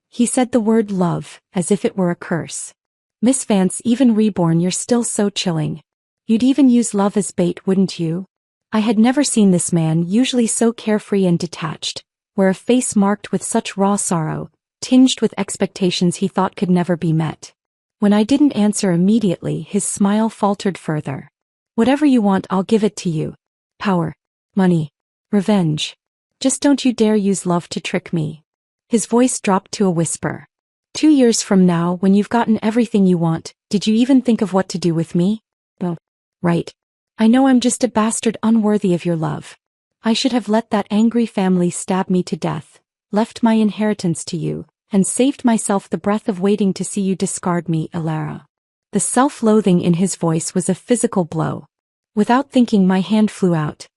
He said the word love, as if it were a curse. Miss Vance, even Reborn, you're still so chilling. You'd even use love as bait, wouldn't you? I had never seen this man, usually so carefree and detached, wear a face marked with such raw sorrow, tinged with expectations he thought could never be met. When I didn't answer immediately, his smile faltered further. Whatever you want, I'll give it to you. Power. Money. Revenge. Just don't you dare use love to trick me. His voice dropped to a whisper. 2 years from now, when you've gotten everything you want, did you even think of what to do with me? Oh, right. I know I'm just a bastard unworthy of your love. I should have let that angry family stab me to death, left my inheritance to you, and saved myself the breath of waiting to see you discard me, Alara. The self-loathing in his voice was a physical blow. Without thinking, my hand flew out.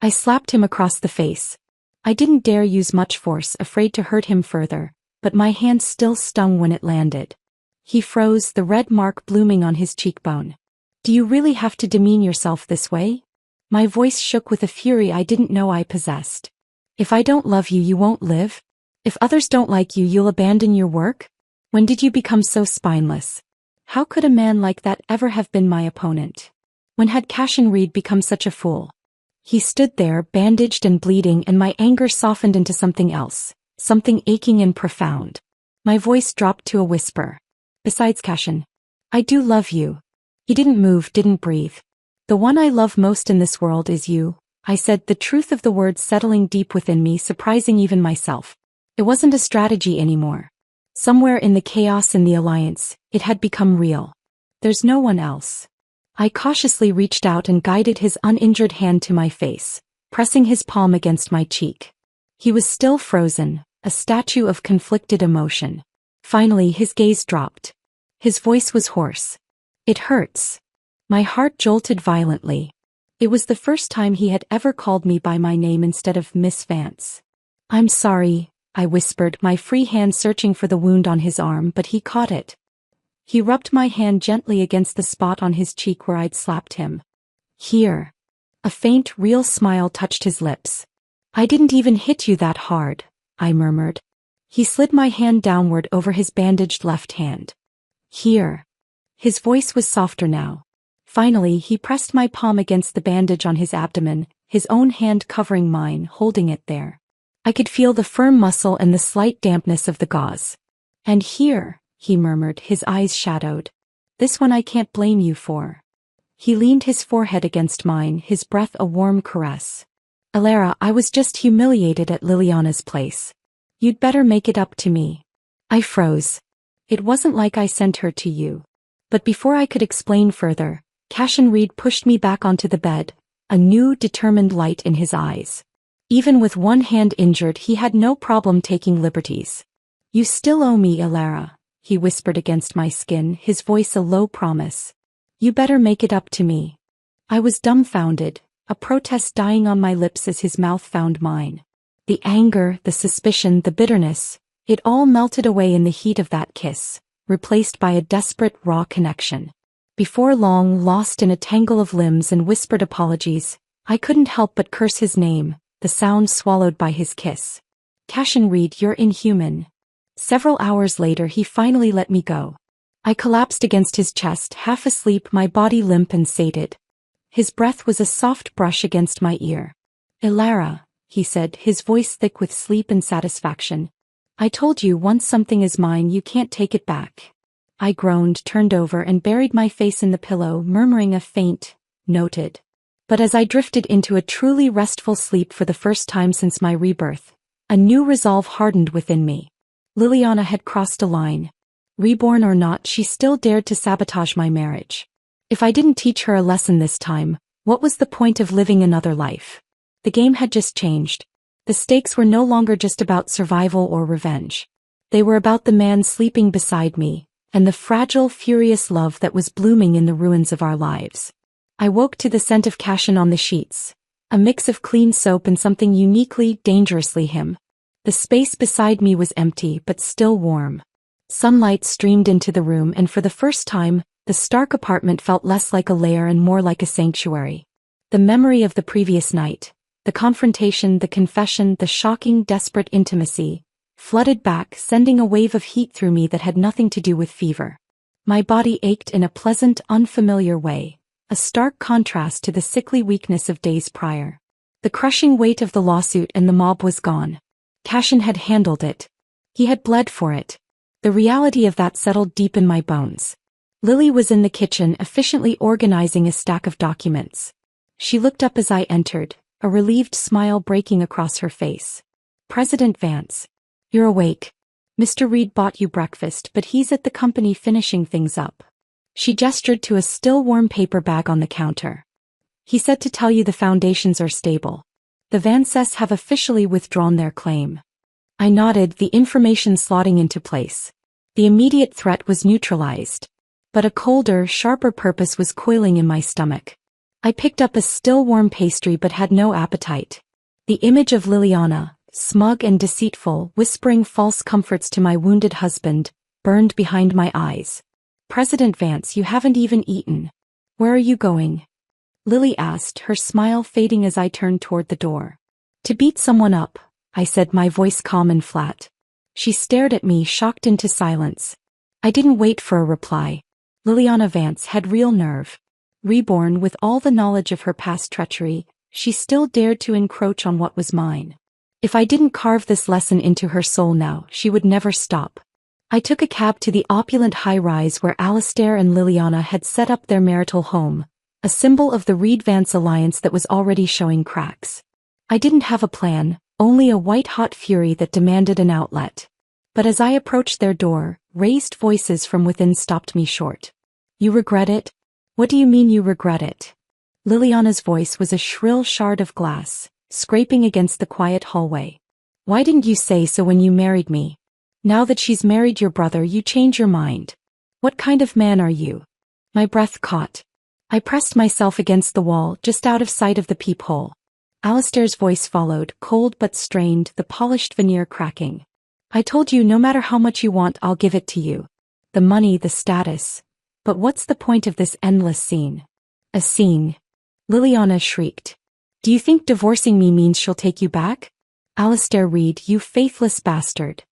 I slapped him across the face. I didn't dare use much force, afraid to hurt him further, but my hand still stung when it landed. He froze, the red mark blooming on his cheekbone. Do you really have to demean yourself this way? My voice shook with a fury I didn't know I possessed. If I don't love you, you won't live? If others don't like you, you'll abandon your work? When did you become so spineless? How could a man like that ever have been my opponent? When had Cashin Reed become such a fool? He stood there, bandaged and bleeding, and my anger softened into something else, something aching and profound. My voice dropped to a whisper. Besides, Cashin, I do love you. He didn't move, didn't breathe. The one I love most in this world is you, I said, the truth of the words settling deep within me, surprising even myself. It wasn't a strategy anymore. Somewhere in the chaos in the alliance, it had become real. There's no one else. I cautiously reached out and guided his uninjured hand to my face, pressing his palm against my cheek. He was still frozen, a statue of conflicted emotion. Finally, his gaze dropped. His voice was hoarse. It hurts. My heart jolted violently. It was the first time he had ever called me by my name instead of Miss Vance. I'm sorry, I whispered, my free hand searching for the wound on his arm, but he caught it. He rubbed my hand gently against the spot on his cheek where I'd slapped him. Here. A faint, real smile touched his lips. I didn't even hit you that hard, I murmured. He slid my hand downward over his bandaged left hand. Here. His voice was softer now. Finally, he pressed my palm against the bandage on his abdomen, his own hand covering mine, holding it there. I could feel the firm muscle and the slight dampness of the gauze. And here, he murmured, his eyes shadowed. This one I can't blame you for. He leaned his forehead against mine, his breath a warm caress. Alara, I was just humiliated at Liliana's place. You'd better make it up to me. I froze. It wasn't like I sent her to you. But before I could explain further, Cashin Reed pushed me back onto the bed, a new, determined light in his eyes. Even with one hand injured, he had no problem taking liberties. You still owe me, Alara, he whispered against my skin, his voice a low promise. You better make it up to me. I was dumbfounded, a protest dying on my lips as his mouth found mine. The anger, the suspicion, the bitterness, it all melted away in the heat of that kiss, replaced by a desperate, raw connection. Before long, lost in a tangle of limbs and whispered apologies, I couldn't help but curse his name, the sound swallowed by his kiss. Cashin Reed, you're inhuman. Several hours later, he finally let me go. I collapsed against his chest, half asleep, my body limp and sated. His breath was a soft brush against my ear. Alara, he said, his voice thick with sleep and satisfaction. I told you, once something is mine, you can't take it back. I groaned, turned over, and buried my face in the pillow, murmuring a faint, noted. But as I drifted into a truly restful sleep for the first time since my rebirth, a new resolve hardened within me. Liliana had crossed a line. Reborn or not, she still dared to sabotage my marriage. If I didn't teach her a lesson this time, what was the point of living another life? The game had just changed. The stakes were no longer just about survival or revenge. They were about the man sleeping beside me, and the fragile, furious love that was blooming in the ruins of our lives. I woke to the scent of Cashin on the sheets, a mix of clean soap and something uniquely, dangerously him. The space beside me was empty but still warm. Sunlight streamed into the room, and for the first time, the stark apartment felt less like a lair and more like a sanctuary. The memory of the previous night, the confrontation, the confession, the shocking, desperate intimacy, flooded back, sending a wave of heat through me that had nothing to do with fever. My body ached in a pleasant, unfamiliar way, a stark contrast to the sickly weakness of days prior. The crushing weight of the lawsuit and the mob was gone. Cashin had handled it. He had bled for it. The reality of that settled deep in my bones. Lily was in the kitchen, efficiently organizing a stack of documents. She looked up as I entered, a relieved smile breaking across her face. President Vance. You're awake. Mr. Reed bought you breakfast, but he's at the company finishing things up. She gestured to a still warm paper bag on the counter. He said to tell you the foundations are stable. The Vances have officially withdrawn their claim. I nodded, the information slotting into place. The immediate threat was neutralized. But a colder, sharper purpose was coiling in my stomach. I picked up a still warm pastry but had no appetite. The image of Liliana, smug and deceitful, whispering false comforts to my wounded husband, burned behind my eyes. President Vance, you haven't even eaten. Where are you going? Lily asked, her smile fading as I turned toward the door. To beat someone up, I said, my voice calm and flat. She stared at me, shocked into silence. I didn't wait for a reply. Liliana Vance had real nerve. Reborn, with all the knowledge of her past treachery, she still dared to encroach on what was mine. If I didn't carve this lesson into her soul now, she would never stop. I took a cab to the opulent high-rise where Alistair and Liliana had set up their marital home, a symbol of the Reed-Vance alliance that was already showing cracks. I didn't have a plan, only a white-hot fury that demanded an outlet. But as I approached their door, raised voices from within stopped me short. You regret it? What do you mean you regret it? Liliana's voice was a shrill shard of glass, scraping against the quiet hallway. Why didn't you say so when you married me? Now that she's married your brother, you change your mind. What kind of man are you? My breath caught. I pressed myself against the wall, just out of sight of the peephole. Alistair's voice followed, cold but strained, the polished veneer cracking. I told you no matter how much you want, I'll give it to you. The money, the status. But what's the point of this endless scene? A scene. Liliana shrieked. Do you think divorcing me means she'll take you back? Alistair Reed, you faithless bastard.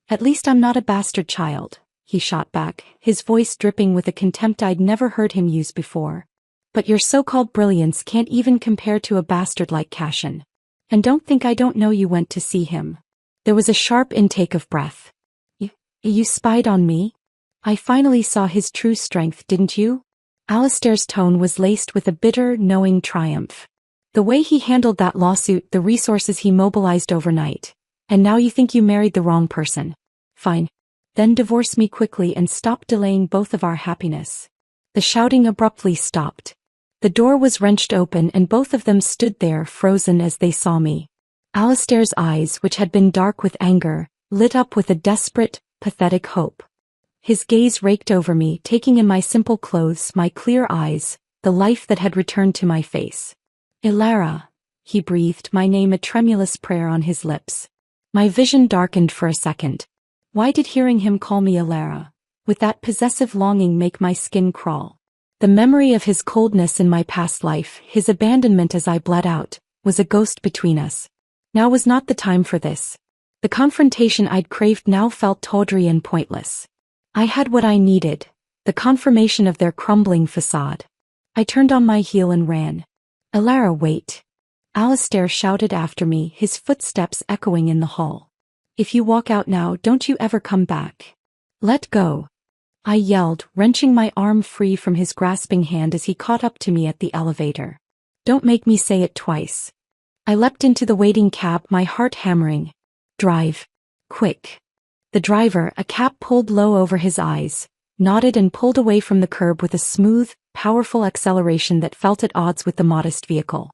At least I'm not a bastard child, he shot back, his voice dripping with a contempt I'd never heard him use before. But your so-called brilliance can't even compare to a bastard like Cashin. And don't think I don't know you went to see him. There was a sharp intake of breath. You spied on me? I finally saw his true strength, didn't you? Alistair's tone was laced with a bitter, knowing triumph. The way he handled that lawsuit, the resources he mobilized overnight. And now you think you married the wrong person. Fine. Then divorce me quickly and stop delaying both of our happiness. The shouting abruptly stopped. The door was wrenched open and both of them stood there, frozen as they saw me. Alistair's eyes, which had been dark with anger, lit up with a desperate, pathetic hope. His gaze raked over me, taking in my simple clothes, my clear eyes, the life that had returned to my face. Ilara, he breathed, my name a tremulous prayer on his lips. My vision darkened for a second. Why did hearing him call me Ilara, with that possessive longing, make my skin crawl? The memory of his coldness in my past life, his abandonment as I bled out, was a ghost between us. Now was not the time for this. The confrontation I'd craved now felt tawdry and pointless. I had what I needed, the confirmation of their crumbling facade. I turned on my heel and ran. Ilara, wait. Alistair shouted after me, his footsteps echoing in the hall. If you walk out now, don't you ever come back. Let go. I yelled, wrenching my arm free from his grasping hand as he caught up to me at the elevator. Don't make me say it twice. I leapt into the waiting cab, my heart hammering. Drive. Quick. The driver, a cap pulled low over his eyes, nodded and pulled away from the curb with a smooth, powerful acceleration that felt at odds with the modest vehicle.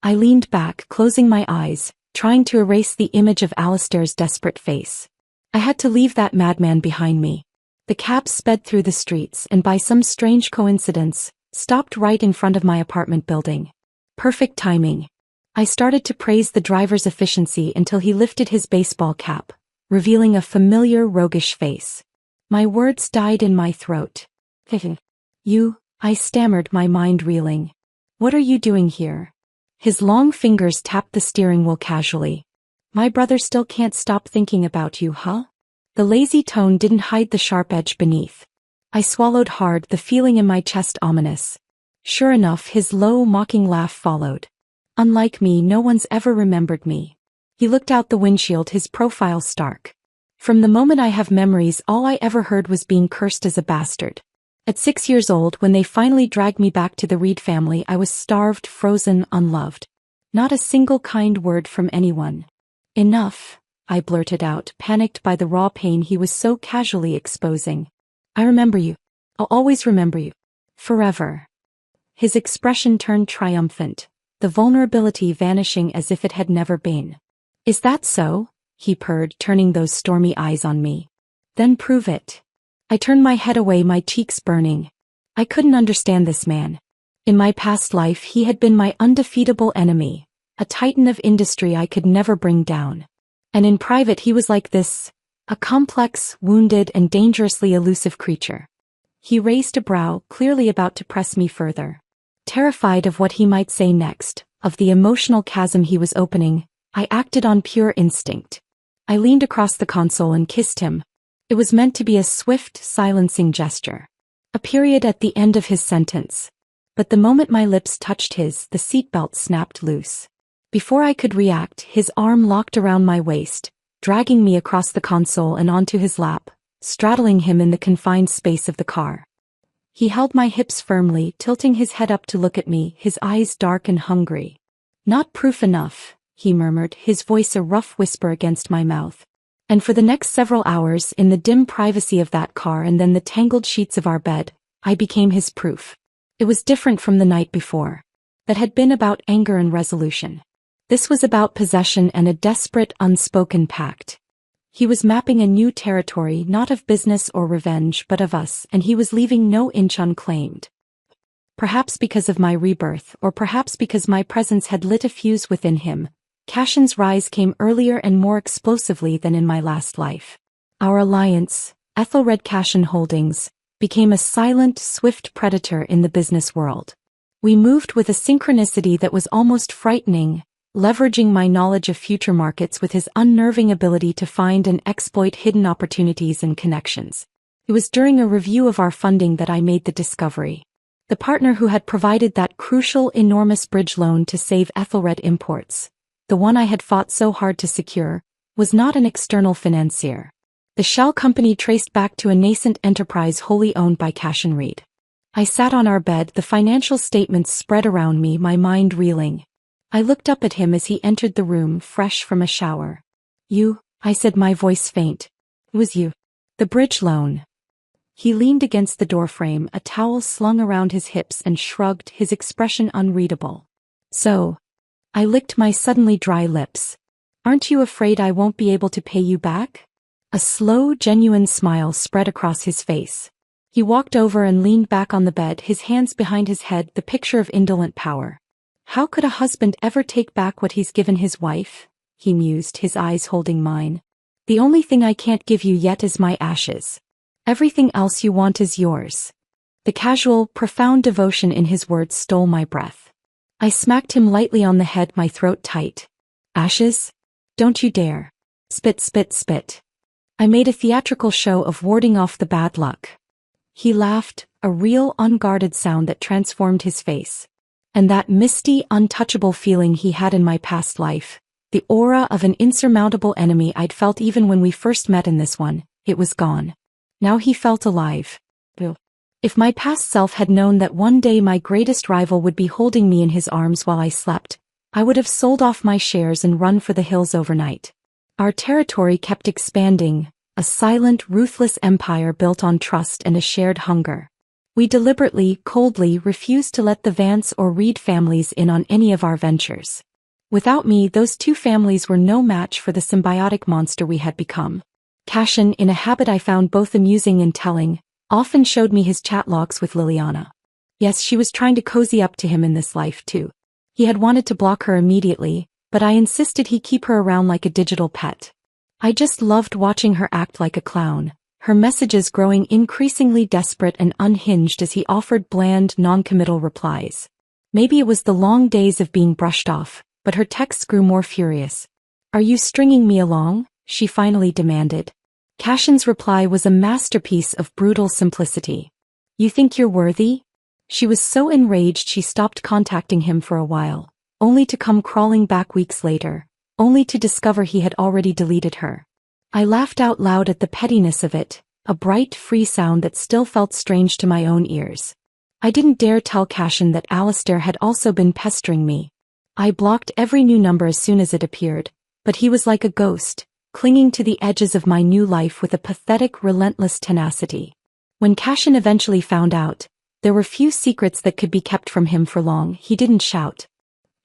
I leaned back, closing my eyes, trying to erase the image of Alistair's desperate face. I had to leave that madman behind me. The cab sped through the streets and by some strange coincidence, stopped right in front of my apartment building. Perfect timing. I started to praise the driver's efficiency until he lifted his baseball cap, revealing a familiar roguish face. My words died in my throat. You, I stammered, my mind reeling. What are you doing here? His long fingers tapped the steering wheel casually. My brother still can't stop thinking about you, huh? The lazy tone didn't hide the sharp edge beneath. I swallowed hard, the feeling in my chest ominous. Sure enough, his low, mocking laugh followed. Unlike me, no one's ever remembered me. He looked out the windshield, his profile stark. From the moment I have memories, all I ever heard was being cursed as a bastard. At 6 years old, when they finally dragged me back to the Reed family, I was starved, frozen, unloved. Not a single kind word from anyone. Enough, I blurted out, panicked by the raw pain he was so casually exposing. I remember you. I'll always remember you. Forever. His expression turned triumphant, the vulnerability vanishing as if it had never been. Is that so? He purred, turning those stormy eyes on me. Then prove it. I turned my head away, my cheeks burning. I couldn't understand this man. In my past life, he had been my undefeatable enemy, a titan of industry I could never bring down. And in private he was like this, A complex, wounded, and dangerously elusive creature. He raised a brow, clearly about to press me further. Terrified of what he might say next, of the emotional chasm he was opening, I acted on pure instinct. I leaned across the console and kissed him. It was meant to be a swift, silencing gesture. A period at the end of his sentence. But the moment my lips touched his, the seatbelt snapped loose. Before I could react, his arm locked around my waist, dragging me across the console and onto his lap, straddling him in the confined space of the car. He held my hips firmly, tilting his head up to look at me, his eyes dark and hungry. "Not proof enough," he murmured, his voice a rough whisper against my mouth. And for the next several hours, in the dim privacy of that car and then the tangled sheets of our bed, I became his proof. It was different from the night before. That had been about anger and resolution. This was about possession and a desperate, unspoken pact. He was mapping a new territory, not of business or revenge but of us, and he was leaving no inch unclaimed. Perhaps because of my rebirth, or perhaps because my presence had lit a fuse within him, Cashin's rise came earlier and more explosively than in my last life. Our alliance, Ethelred Cashin Holdings, became a silent, swift predator in the business world. We moved with a synchronicity that was almost frightening, leveraging my knowledge of future markets with his unnerving ability to find and exploit hidden opportunities and connections. It was during a review of our funding that I made the discovery. The partner who had provided that crucial, enormous bridge loan to save Ethelred Imports, the one I had fought so hard to secure, was not an external financier. The shell company traced back to a nascent enterprise wholly owned by Cashin Reed. I sat on our bed, the financial statements spread around me, my mind reeling. I looked up at him as he entered the room, fresh from a shower. "You," I said, my voice faint. "It was you. The bridge loan." He leaned against the doorframe, a towel slung around his hips, and shrugged, his expression unreadable. "So?" I licked my suddenly dry lips. "Aren't you afraid I won't be able to pay you back?" A slow, genuine smile spread across his face. He walked over and leaned back on the bed, his hands behind his head, the picture of indolent power. "How could a husband ever take back what he's given his wife?" he mused, his eyes holding mine. "The only thing I can't give you yet is my ashes. Everything else you want is yours." The casual, profound devotion in his words stole my breath. I smacked him lightly on the head, my throat tight. "Ashes? Don't you dare. Spit, spit, spit." I made a theatrical show of warding off the bad luck. He laughed, a real, unguarded sound that transformed his face. And that misty, untouchable feeling he had in my past life, the aura of an insurmountable enemy I'd felt even when we first met in this one, it was gone. Now he felt alive. If my past self had known that one day my greatest rival would be holding me in his arms while I slept, I would have sold off my shares and run for the hills overnight. Our territory kept expanding, a silent, ruthless empire built on trust and a shared hunger. We deliberately, coldly refused to let the Vance or Reed families in on any of our ventures. Without me, those two families were no match for the symbiotic monster we had become. Cashin, in a habit I found both amusing and telling, often showed me his chat logs with Liliana. Yes, she was trying to cozy up to him in this life too. He had wanted to block her immediately, but I insisted he keep her around like a digital pet. I just loved watching her act like a clown, her messages growing increasingly desperate and unhinged as he offered bland, non-committal replies. Maybe it was the long days of being brushed off, but her texts grew more furious. "Are you stringing me along?" she finally demanded. Cashin's reply was a masterpiece of brutal simplicity. "You think you're worthy?" She was so enraged she stopped contacting him for a while, only to come crawling back weeks later, only to discover he had already deleted her. I laughed out loud at the pettiness of it, a bright, free sound that still felt strange to my own ears. I didn't dare tell Cashin that Alistair had also been pestering me. I blocked every new number as soon as it appeared, but he was like a ghost, clinging to the edges of my new life with a pathetic, relentless tenacity. When Cashin eventually found out, there were few secrets that could be kept from him for long. He didn't shout.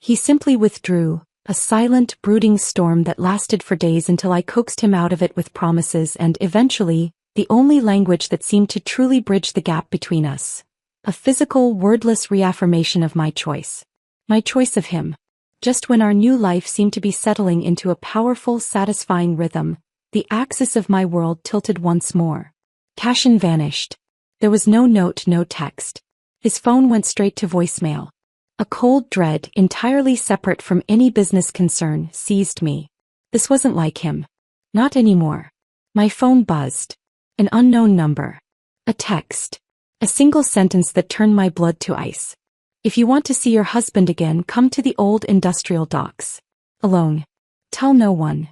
He simply withdrew, a silent, brooding storm that lasted for days until I coaxed him out of it with promises and, eventually, the only language that seemed to truly bridge the gap between us. A physical, wordless reaffirmation of my choice. My choice of him. Just when our new life seemed to be settling into a powerful, satisfying rhythm, The axis of my world tilted once more. Cashin vanished. There was no note, no text. His phone went straight to voicemail. A cold dread, entirely separate from any business concern, seized me. This wasn't like him. Not anymore. My phone buzzed. An unknown number. A text. A single sentence that turned my blood to ice. If you want to see your husband again, come to the old industrial docks. Alone. Tell no one.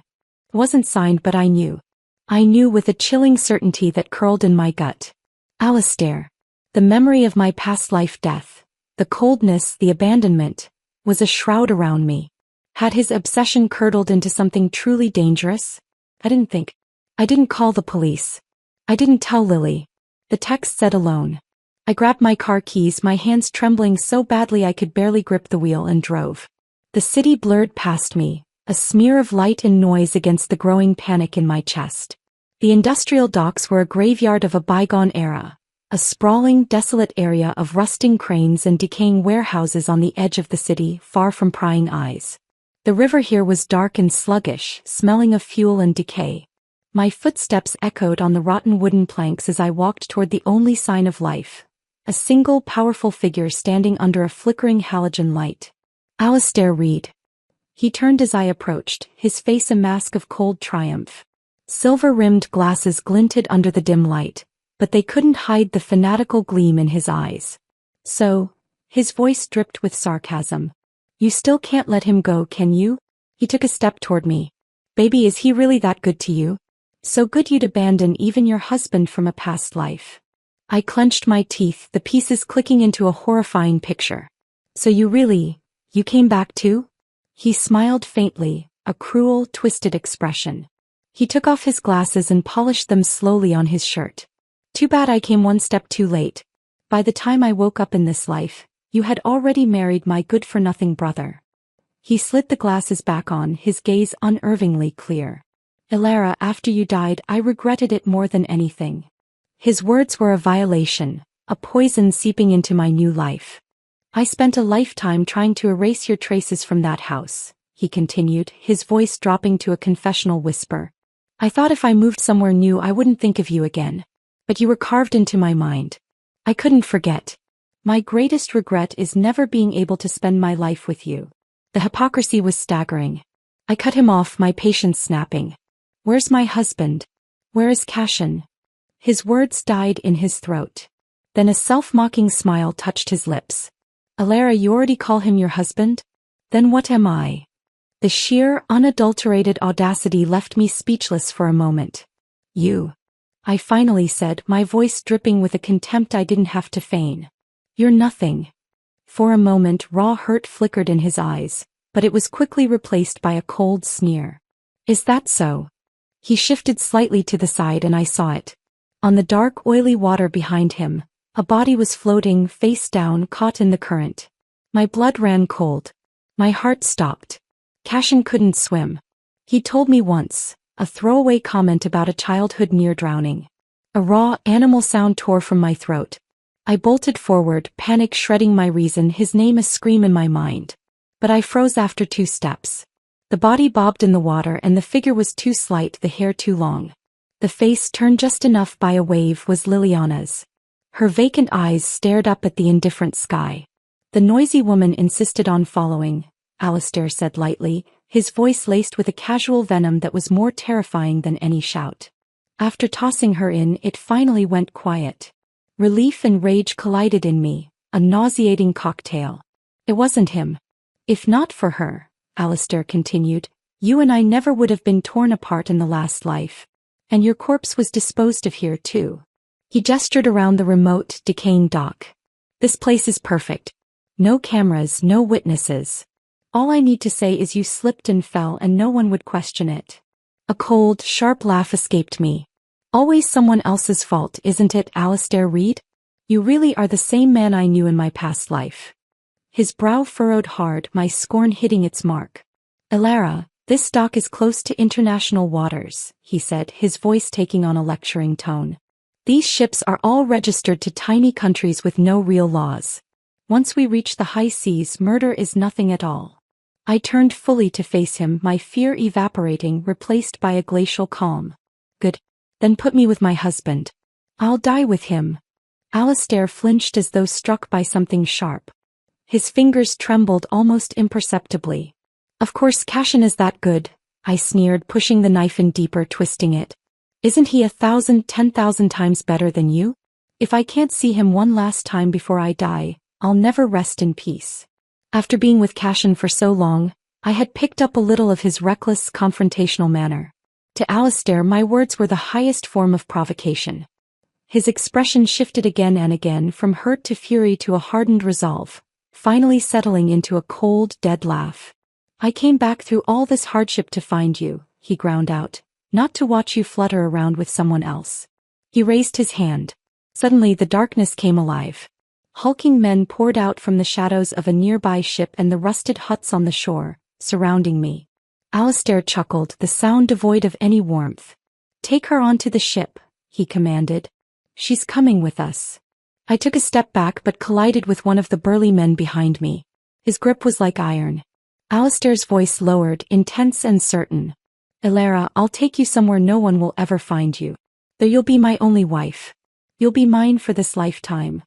It wasn't signed, but I knew. I knew with a chilling certainty that curled in my gut. Alistair. The memory of my past life death, the coldness, the abandonment, was a shroud around me. Had his obsession curdled into something truly dangerous? I didn't think. I didn't call the police. I didn't tell Lily. The text said alone. I grabbed my car keys, my hands trembling so badly I could barely grip the wheel, and drove. The city blurred past me, a smear of light and noise against the growing panic in my chest. The industrial docks were a graveyard of a bygone era. A sprawling, desolate area of rusting cranes and decaying warehouses on the edge of the city, far from prying eyes. The river here was dark and sluggish, smelling of fuel and decay. My footsteps echoed on the rotten wooden planks as I walked toward the only sign of life. A single, powerful figure standing under a flickering halogen light. Alistair Reed. He turned as I approached, his face a mask of cold triumph. Silver-rimmed glasses glinted under the dim light, but they couldn't hide the fanatical gleam in his eyes. So, his voice dripped with sarcasm. You still can't let him go, can you? He took a step toward me. Baby, is he really that good to you? So good you'd abandon even your husband from a past life. I clenched my teeth, the pieces clicking into a horrifying picture. So you came back too? He smiled faintly, a cruel, twisted expression. He took off his glasses and polished them slowly on his shirt. Too bad I came one step too late. By the time I woke up in this life, you had already married my good-for-nothing brother. He slid the glasses back on, his gaze unervingly clear. Elara, after you died, I regretted it more than anything. His words were a violation, a poison seeping into my new life. I spent a lifetime trying to erase your traces from that house, he continued, his voice dropping to a confessional whisper. I thought if I moved somewhere new I wouldn't think of you again. But you were carved into my mind. I couldn't forget. My greatest regret is never being able to spend my life with you. The hypocrisy was staggering. I cut him off, my patience snapping. Where's my husband? Where is Cashin? His words died in his throat. Then a self-mocking smile touched his lips. Elara, you already call him your husband? Then what am I? The sheer, unadulterated audacity left me speechless for a moment. You. I finally said, my voice dripping with a contempt I didn't have to feign. You're nothing. For a moment raw hurt flickered in his eyes, but it was quickly replaced by a cold sneer. Is that so? He shifted slightly to the side and I saw it. On the dark, oily water behind him, a body was floating, face down, caught in the current. My blood ran cold. My heart stopped. Cashin couldn't swim. He told me once. A throwaway comment about a childhood near drowning. A raw, animal sound tore from my throat. I bolted forward, panic shredding my reason, his name a scream in my mind. But I froze after 2 steps. The body bobbed in the water and the figure was too slight, the hair too long. The face, turned just enough by a wave, was Liliana's. Her vacant eyes stared up at the indifferent sky. The noisy woman insisted on following, Alistair said lightly, his voice laced with a casual venom that was more terrifying than any shout. After tossing her in, it finally went quiet. Relief and rage collided in me, a nauseating cocktail. It wasn't him. If not for her, Alistair continued, you and I never would have been torn apart in the last life. And your corpse was disposed of here too. He gestured around the remote, decaying dock. This place is perfect. No cameras, no witnesses. All I need to say is you slipped and fell and no one would question it. A cold, sharp laugh escaped me. Always someone else's fault, isn't it, Alistair Reed? You really are the same man I knew in my past life. His brow furrowed hard, my scorn hitting its mark. Elara, this dock is close to international waters, he said, his voice taking on a lecturing tone. These ships are all registered to tiny countries with no real laws. Once we reach the high seas, murder is nothing at all. I turned fully to face him, my fear evaporating, replaced by a glacial calm. Good. Then put me with my husband. I'll die with him. Alistair flinched as though struck by something sharp. His fingers trembled almost imperceptibly. Of course Cashin is that good, I sneered, pushing the knife in deeper, twisting it. Isn't he 1,000, 10,000 times better than you? If I can't see him one last time before I die, I'll never rest in peace. After being with Cashin for so long, I had picked up a little of his reckless, confrontational manner. To Alistair, my words were the highest form of provocation. His expression shifted again and again, from hurt to fury to a hardened resolve, finally settling into a cold, dead laugh. I came back through all this hardship to find you, he ground out, not to watch you flutter around with someone else. He raised his hand. Suddenly the darkness came alive. Hulking men poured out from the shadows of a nearby ship and the rusted huts on the shore, surrounding me. Alistair chuckled, the sound devoid of any warmth. Take her onto the ship, he commanded. She's coming with us. I took a step back but collided with one of the burly men behind me. His grip was like iron. Alistair's voice lowered, intense and certain. Elara, I'll take you somewhere no one will ever find you. There you'll be my only wife. You'll be mine for this lifetime.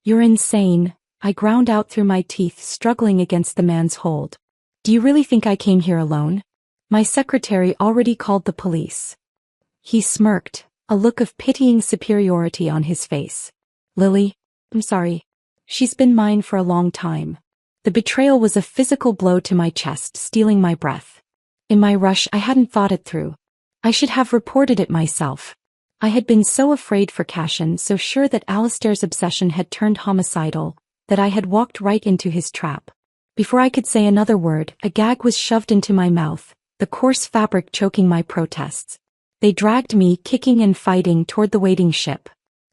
You're insane, I ground out through my teeth, struggling against the man's hold. Do you really think I came here alone? My secretary already called the police. He smirked, a look of pitying superiority on his face. Lily, I'm sorry. She's been mine for a long time. The betrayal was a physical blow to my chest, stealing my breath. In my rush, I hadn't thought it through. I should have reported it myself. I had been so afraid for Cashin, so sure that Alistair's obsession had turned homicidal, that I had walked right into his trap. Before I could say another word, a gag was shoved into my mouth, the coarse fabric choking my protests. They dragged me, kicking and fighting, toward the waiting ship.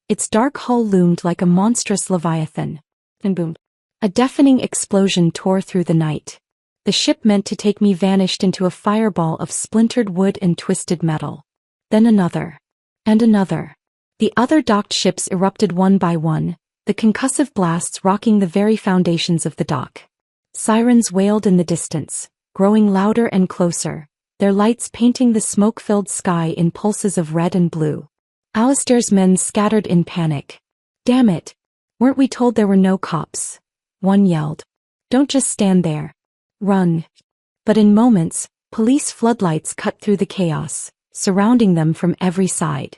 Its dark hull loomed like a monstrous leviathan. And boom. A deafening explosion tore through the night. The ship meant to take me vanished into a fireball of splintered wood and twisted metal. Then another. And another. The other docked ships erupted one by one, the concussive blasts rocking the very foundations of the dock. Sirens wailed in the distance, growing louder and closer, their lights painting the smoke-filled sky in pulses of red and blue. Alistair's men scattered in panic. Damn it! Weren't we told there were no cops? One yelled. Don't just stand there. Run. But in moments, police floodlights cut through the chaos, surrounding them from every side.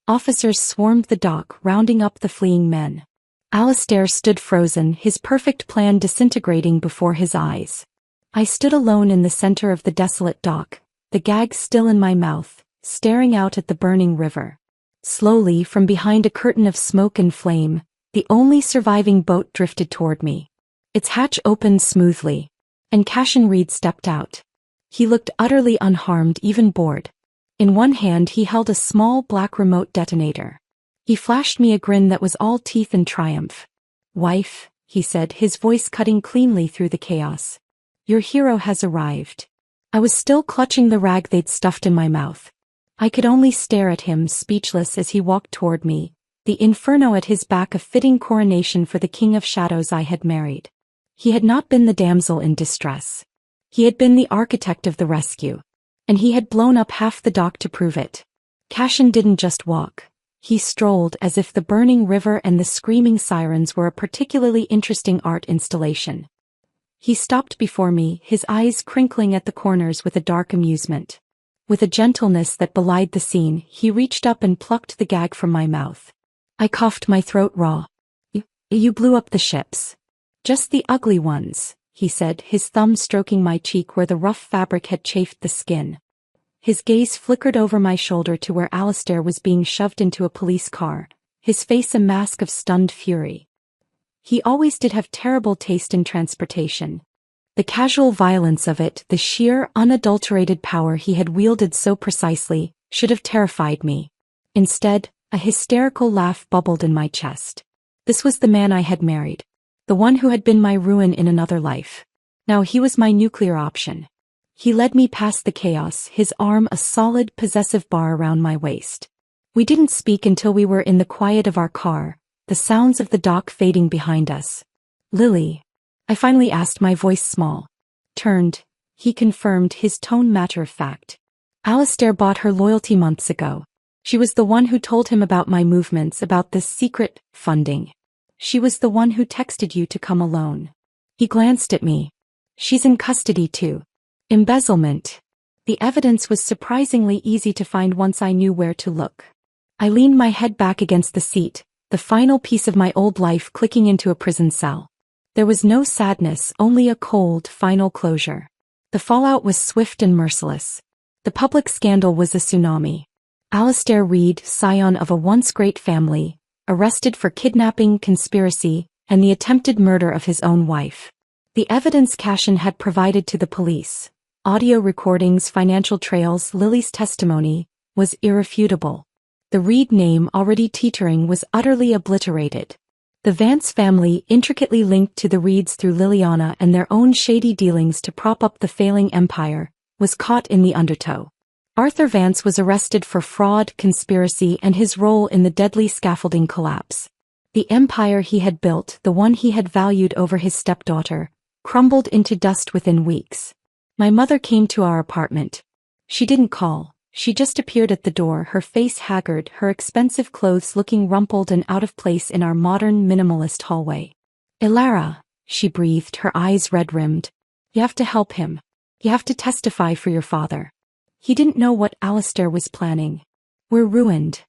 Officers swarmed the dock, rounding up the fleeing men. Alistair stood frozen, his perfect plan disintegrating before his eyes. I stood alone in the center of the desolate dock, the gag still in my mouth, staring out at the burning river. Slowly, from behind a curtain of smoke and flame, the only surviving boat drifted toward me. Its hatch opened smoothly, and Cashin Reed stepped out. He looked utterly unharmed, even bored. In one hand he held a small black remote detonator. He flashed me a grin that was all teeth and triumph. Wife, he said, his voice cutting cleanly through the chaos. Your hero has arrived. I was still clutching the rag they'd stuffed in my mouth. I could only stare at him, speechless, as he walked toward me, the inferno at his back a fitting coronation for the king of shadows I had married. He had not been the damsel in distress. He had been the architect of the rescue. And he had blown up half the dock to prove it. Cashin didn't just walk. He strolled as if the burning river and the screaming sirens were a particularly interesting art installation. He stopped before me, his eyes crinkling at the corners with a dark amusement. With a gentleness that belied the scene, he reached up and plucked the gag from my mouth. I coughed, my throat raw. You blew up the ships. Just the ugly ones, he said, his thumb stroking my cheek where the rough fabric had chafed the skin. His gaze flickered over my shoulder to where Alistair was being shoved into a police car, his face a mask of stunned fury. He always did have terrible taste in transportation. The casual violence of it, the sheer, unadulterated power he had wielded so precisely, should have terrified me. Instead, a hysterical laugh bubbled in my chest. This was the man I had married. The one who had been my ruin in another life. Now he was my nuclear option. He led me past the chaos, his arm a solid, possessive bar around my waist. We didn't speak until we were in the quiet of our car, the sounds of the dock fading behind us. Lily, I finally asked, my voice small. Turned, he confirmed, his tone matter-of-fact. Alistair bought her loyalty months ago. She was the one who told him about my movements, about this secret funding. She was the one who texted you to come alone. He glanced at me. She's in custody too. Embezzlement. The evidence was surprisingly easy to find once I knew where to look. I leaned my head back against the seat, the final piece of my old life clicking into a prison cell. There was no sadness, only a cold, final closure. The fallout was swift and merciless. The public scandal was a tsunami. Alistair Reed, scion of a once great family, arrested for kidnapping, conspiracy, and the attempted murder of his own wife. The evidence Cashin had provided to the police, audio recordings, financial trails, Lily's testimony, was irrefutable. The Reed name, already teetering, was utterly obliterated. The Vance family, intricately linked to the Reeds through Liliana and their own shady dealings to prop up the failing empire, was caught in the undertow. Arthur Vance was arrested for fraud, conspiracy, and his role in the deadly scaffolding collapse. The empire he had built, the one he had valued over his stepdaughter, crumbled into dust within weeks. My mother came to our apartment. She didn't call. She just appeared at the door, her face haggard, her expensive clothes looking rumpled and out of place in our modern, minimalist hallway. "Ilara," she breathed, her eyes red-rimmed. "You have to help him. You have to testify for your father." He didn't know what Alistair was planning. "We're ruined."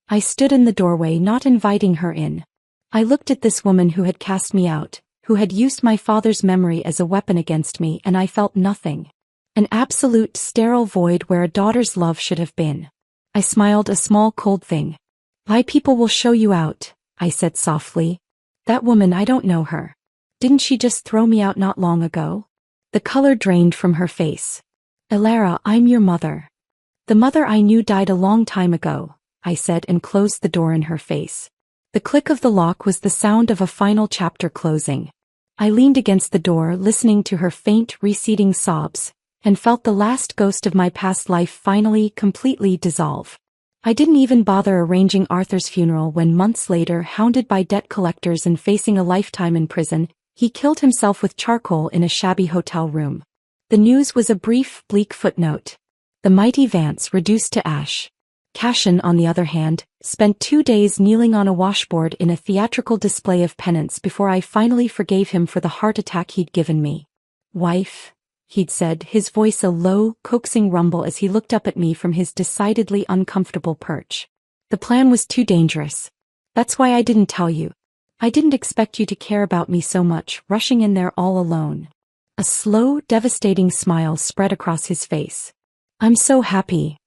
I stood in the doorway, not inviting her in. I looked at this woman who had cast me out, who had used my father's memory as a weapon against me, and I felt nothing. An absolute sterile void where a daughter's love should have been. I smiled, a small cold thing. "My people will show you out," I said softly. "That woman, I don't know her. Didn't she just throw me out not long ago?" The color drained from her face. "Ilara, I'm your mother." "The mother I knew died a long time ago," I said, and closed the door in her face. The click of the lock was the sound of a final chapter closing. I leaned against the door, listening to her faint, receding sobs, and felt the last ghost of my past life finally, completely dissolve. I didn't even bother arranging Arthur's funeral when months later, hounded by debt collectors and facing a lifetime in prison, he killed himself with charcoal in a shabby hotel room. The news was a brief, bleak footnote. The mighty Vance reduced to ash. Cashin, on the other hand, spent 2 days kneeling on a washboard in a theatrical display of penance before I finally forgave him for the heart attack he'd given me. "Wife," he'd said, his voice a low, coaxing rumble as he looked up at me from his decidedly uncomfortable perch. "The plan was too dangerous. That's why I didn't tell you. I didn't expect you to care about me so much, rushing in there all alone." A slow, devastating smile spread across his face. "I'm so happy."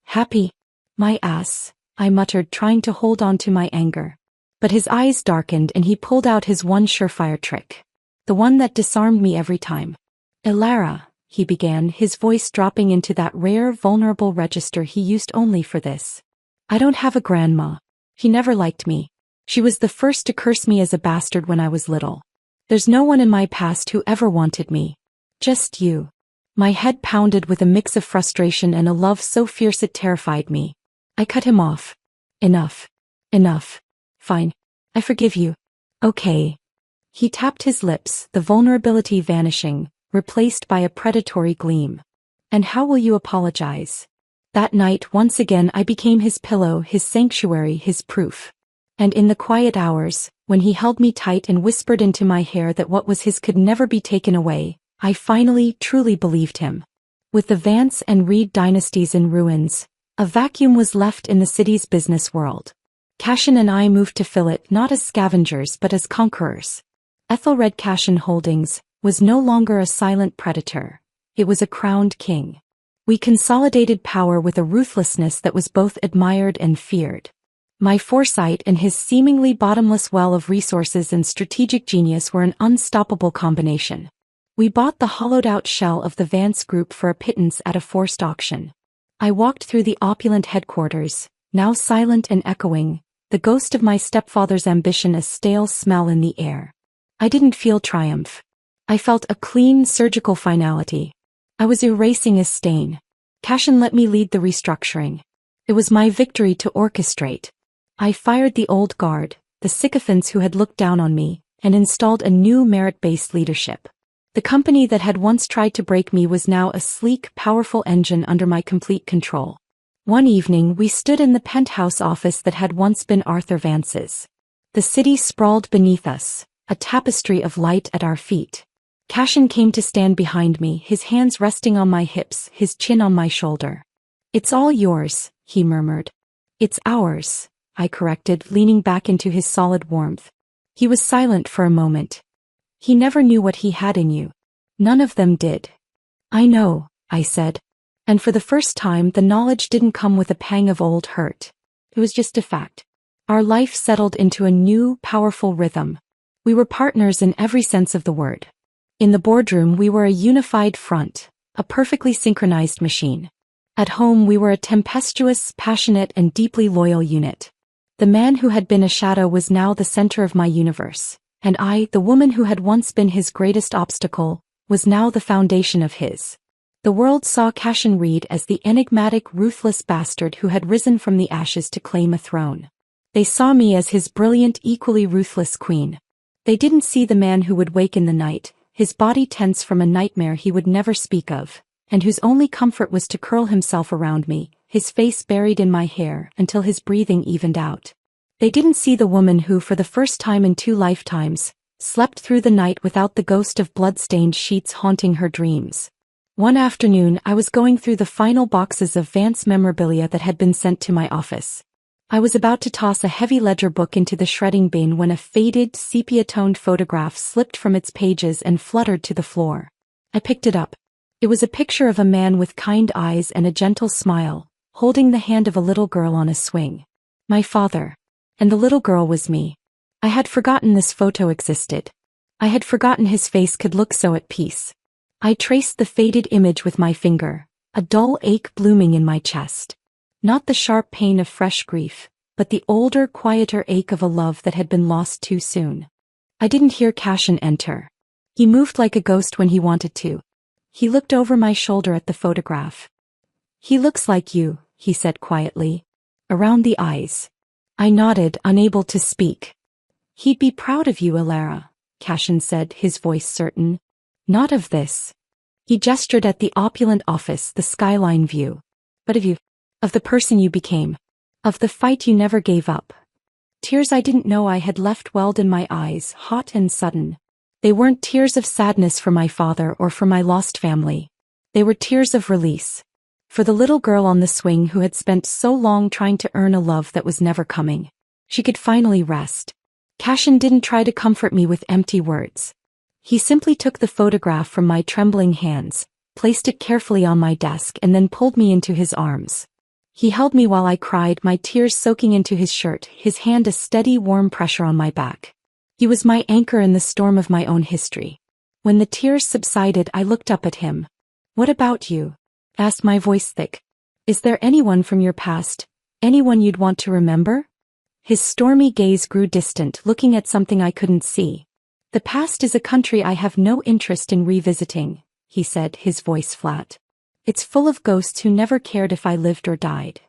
"Happy? My ass," I muttered, trying to hold on to my anger. But his eyes darkened and he pulled out his one surefire trick. The one that disarmed me every time. "Ilara," he began, his voice dropping into that rare, vulnerable register he used only for this. "I don't have a grandma. She never liked me. She was the first to curse me as a bastard when I was little. There's no one in my past who ever wanted me. Just you." My head pounded with a mix of frustration and a love so fierce it terrified me. I cut him off. "Enough. Enough. Fine. I forgive you." "Okay." He tapped his lips, the vulnerability vanishing, replaced by a predatory gleam. "And how will you apologize?" That night, once again, I became his pillow, his sanctuary, his proof. And in the quiet hours, when he held me tight and whispered into my hair that what was his could never be taken away, I finally, truly believed him. With the Vance and Reed dynasties in ruins, a vacuum was left in the city's business world. Cashin and I moved to fill it not as scavengers but as conquerors. Ethelred Cashin Holdings was no longer a silent predator. It was a crowned king. We consolidated power with a ruthlessness that was both admired and feared. My foresight and his seemingly bottomless well of resources and strategic genius were an unstoppable combination. We bought the hollowed-out shell of the Vance Group for a pittance at a forced auction. I walked through the opulent headquarters, now silent and echoing, the ghost of my stepfather's ambition a stale smell in the air. I didn't feel triumph. I felt a clean, surgical finality. I was erasing a stain. Cashin let me lead the restructuring. It was my victory to orchestrate. I fired the old guard, the sycophants who had looked down on me, and installed a new merit-based leadership. The company that had once tried to break me was now a sleek, powerful engine under my complete control. One evening we stood in the penthouse office that had once been Arthur Vance's. The city sprawled beneath us, a tapestry of light at our feet. Cashin came to stand behind me, his hands resting on my hips, his chin on my shoulder. "It's all yours," he murmured. "It's ours," I corrected, leaning back into his solid warmth. He was silent for a moment. "He never knew what he had in you. None of them did." "I know," I said. And for the first time the knowledge didn't come with a pang of old hurt. It was just a fact. Our life settled into a new, powerful rhythm. We were partners in every sense of the word. In the boardroom we were a unified front, a perfectly synchronized machine. At home we were a tempestuous, passionate and deeply loyal unit. The man who had been a shadow was now the center of my universe, and I, the woman who had once been his greatest obstacle, was now the foundation of his. The world saw Cashin Reed as the enigmatic, ruthless bastard who had risen from the ashes to claim a throne. They saw me as his brilliant, equally ruthless queen. They didn't see the man who would wake in the night, his body tense from a nightmare he would never speak of, and whose only comfort was to curl himself around me, his face buried in my hair until his breathing evened out. They didn't see the woman who, for the first time in 2 lifetimes, slept through the night without the ghost of blood-stained sheets haunting her dreams. One afternoon I was going through the final boxes of Vance memorabilia that had been sent to my office. I was about to toss a heavy ledger book into the shredding bin when a faded, sepia-toned photograph slipped from its pages and fluttered to the floor. I picked it up. It was a picture of a man with kind eyes and a gentle smile, holding the hand of a little girl on a swing. My father. And the little girl was me. I had forgotten this photo existed. I had forgotten his face could look so at peace. I traced the faded image with my finger, a dull ache blooming in my chest. Not the sharp pain of fresh grief, but the older, quieter ache of a love that had been lost too soon. I didn't hear Cashin enter. He moved like a ghost when he wanted to. He looked over my shoulder at the photograph. "He looks like you," he said quietly. "Around the eyes." I nodded, unable to speak. "He'd be proud of you, Alara," Cashin said, his voice certain. "Not of this." He gestured at the opulent office, the skyline view. "But of you. Of the person you became. Of the fight you never gave up." Tears I didn't know I had left welled in my eyes, hot and sudden. They weren't tears of sadness for my father or for my lost family. They were tears of release. For the little girl on the swing who had spent so long trying to earn a love that was never coming. She could finally rest. Cashin didn't try to comfort me with empty words. He simply took the photograph from my trembling hands, placed it carefully on my desk and then pulled me into his arms. He held me while I cried, my tears soaking into his shirt, his hand a steady, warm pressure on my back. He was my anchor in the storm of my own history. When the tears subsided, I looked up at him. "What about you?" asked my voice thick. "Is there anyone from your past, anyone you'd want to remember?" His stormy gaze grew distant, looking at something I couldn't see. "The past is a country I have no interest in revisiting," he said, his voice flat. "It's full of ghosts who never cared if I lived or died."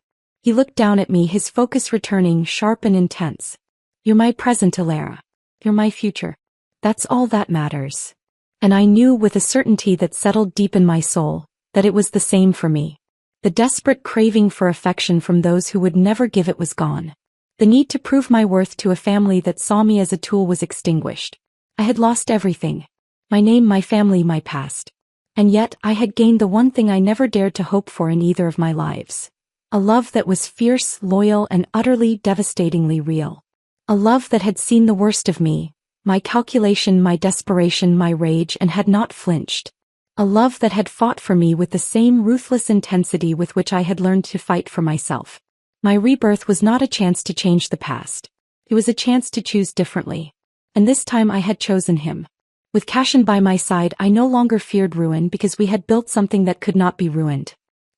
He looked down at me, his focus returning, sharp and intense. "You're my present, Alara. You're my future. That's all that matters." And I knew with a certainty that settled deep in my soul, that it was the same for me. The desperate craving for affection from those who would never give it was gone. The need to prove my worth to a family that saw me as a tool was extinguished. I had lost everything. My name, my family, my past. And yet I had gained the one thing I never dared to hope for in either of my lives. A love that was fierce, loyal, and utterly, devastatingly real. A love that had seen the worst of me, my calculation, my desperation, my rage, and had not flinched. A love that had fought for me with the same ruthless intensity with which I had learned to fight for myself. My rebirth was not a chance to change the past. It was a chance to choose differently. And this time I had chosen him. With Cashin by my side, I no longer feared ruin because we had built something that could not be ruined.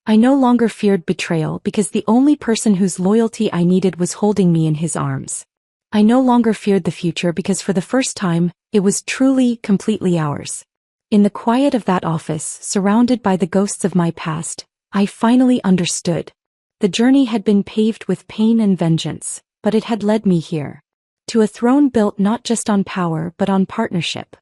I no longer feared betrayal because the only person whose loyalty I needed was holding me in his arms. I no longer feared the future because for the first time, it was truly, completely ours. In the quiet of that office, surrounded by the ghosts of my past, I finally understood. The journey had been paved with pain and vengeance, but it had led me here. To a throne built not just on power but on partnership.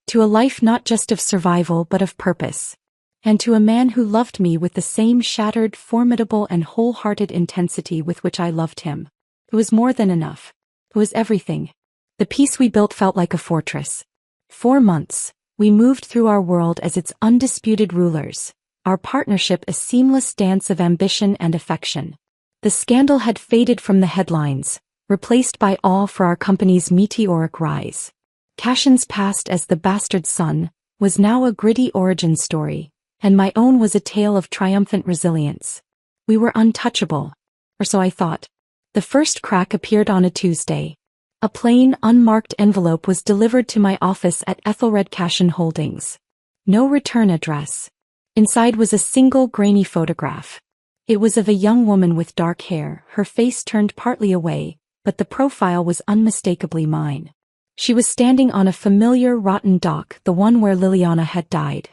to a life not just of survival but of purpose, and to a man who loved me with the same shattered, formidable and wholehearted intensity with which I loved him. It was more than enough. It was everything. The peace we built felt like a fortress. 4 months, we moved through our world as its undisputed rulers, our partnership a seamless dance of ambition and affection. The scandal had faded from the headlines, replaced by awe for our company's meteoric rise. Cashin's past as the bastard son was now a gritty origin story, and my own was a tale of triumphant resilience. We were untouchable, or so I thought. The first crack appeared on a Tuesday. A plain, unmarked envelope was delivered to my office at Ethelred Cashin Holdings. No return address. Inside was a single grainy photograph. It was of a young woman with dark hair, her face turned partly away, but the profile was unmistakably mine. She was standing on a familiar rotten dock, the one where Liliana had died.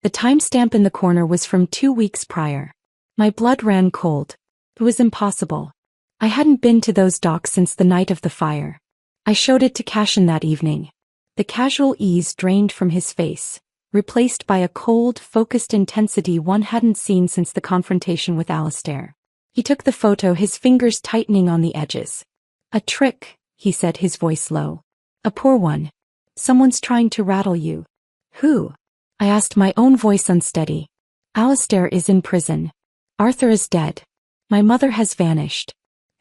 The timestamp in the corner was from 2 weeks prior. My blood ran cold. It was impossible. I hadn't been to those docks since the night of the fire. I showed it to Cashin that evening. The casual ease drained from his face, replaced by a cold, focused intensity one hadn't seen since the confrontation with Alistair. He took the photo, his fingers tightening on the edges. "A trick," he said, his voice low. "A poor one. Someone's trying to rattle you." "Who?" I asked, my own voice unsteady. "Alistair is in prison. Arthur is dead. My mother has vanished.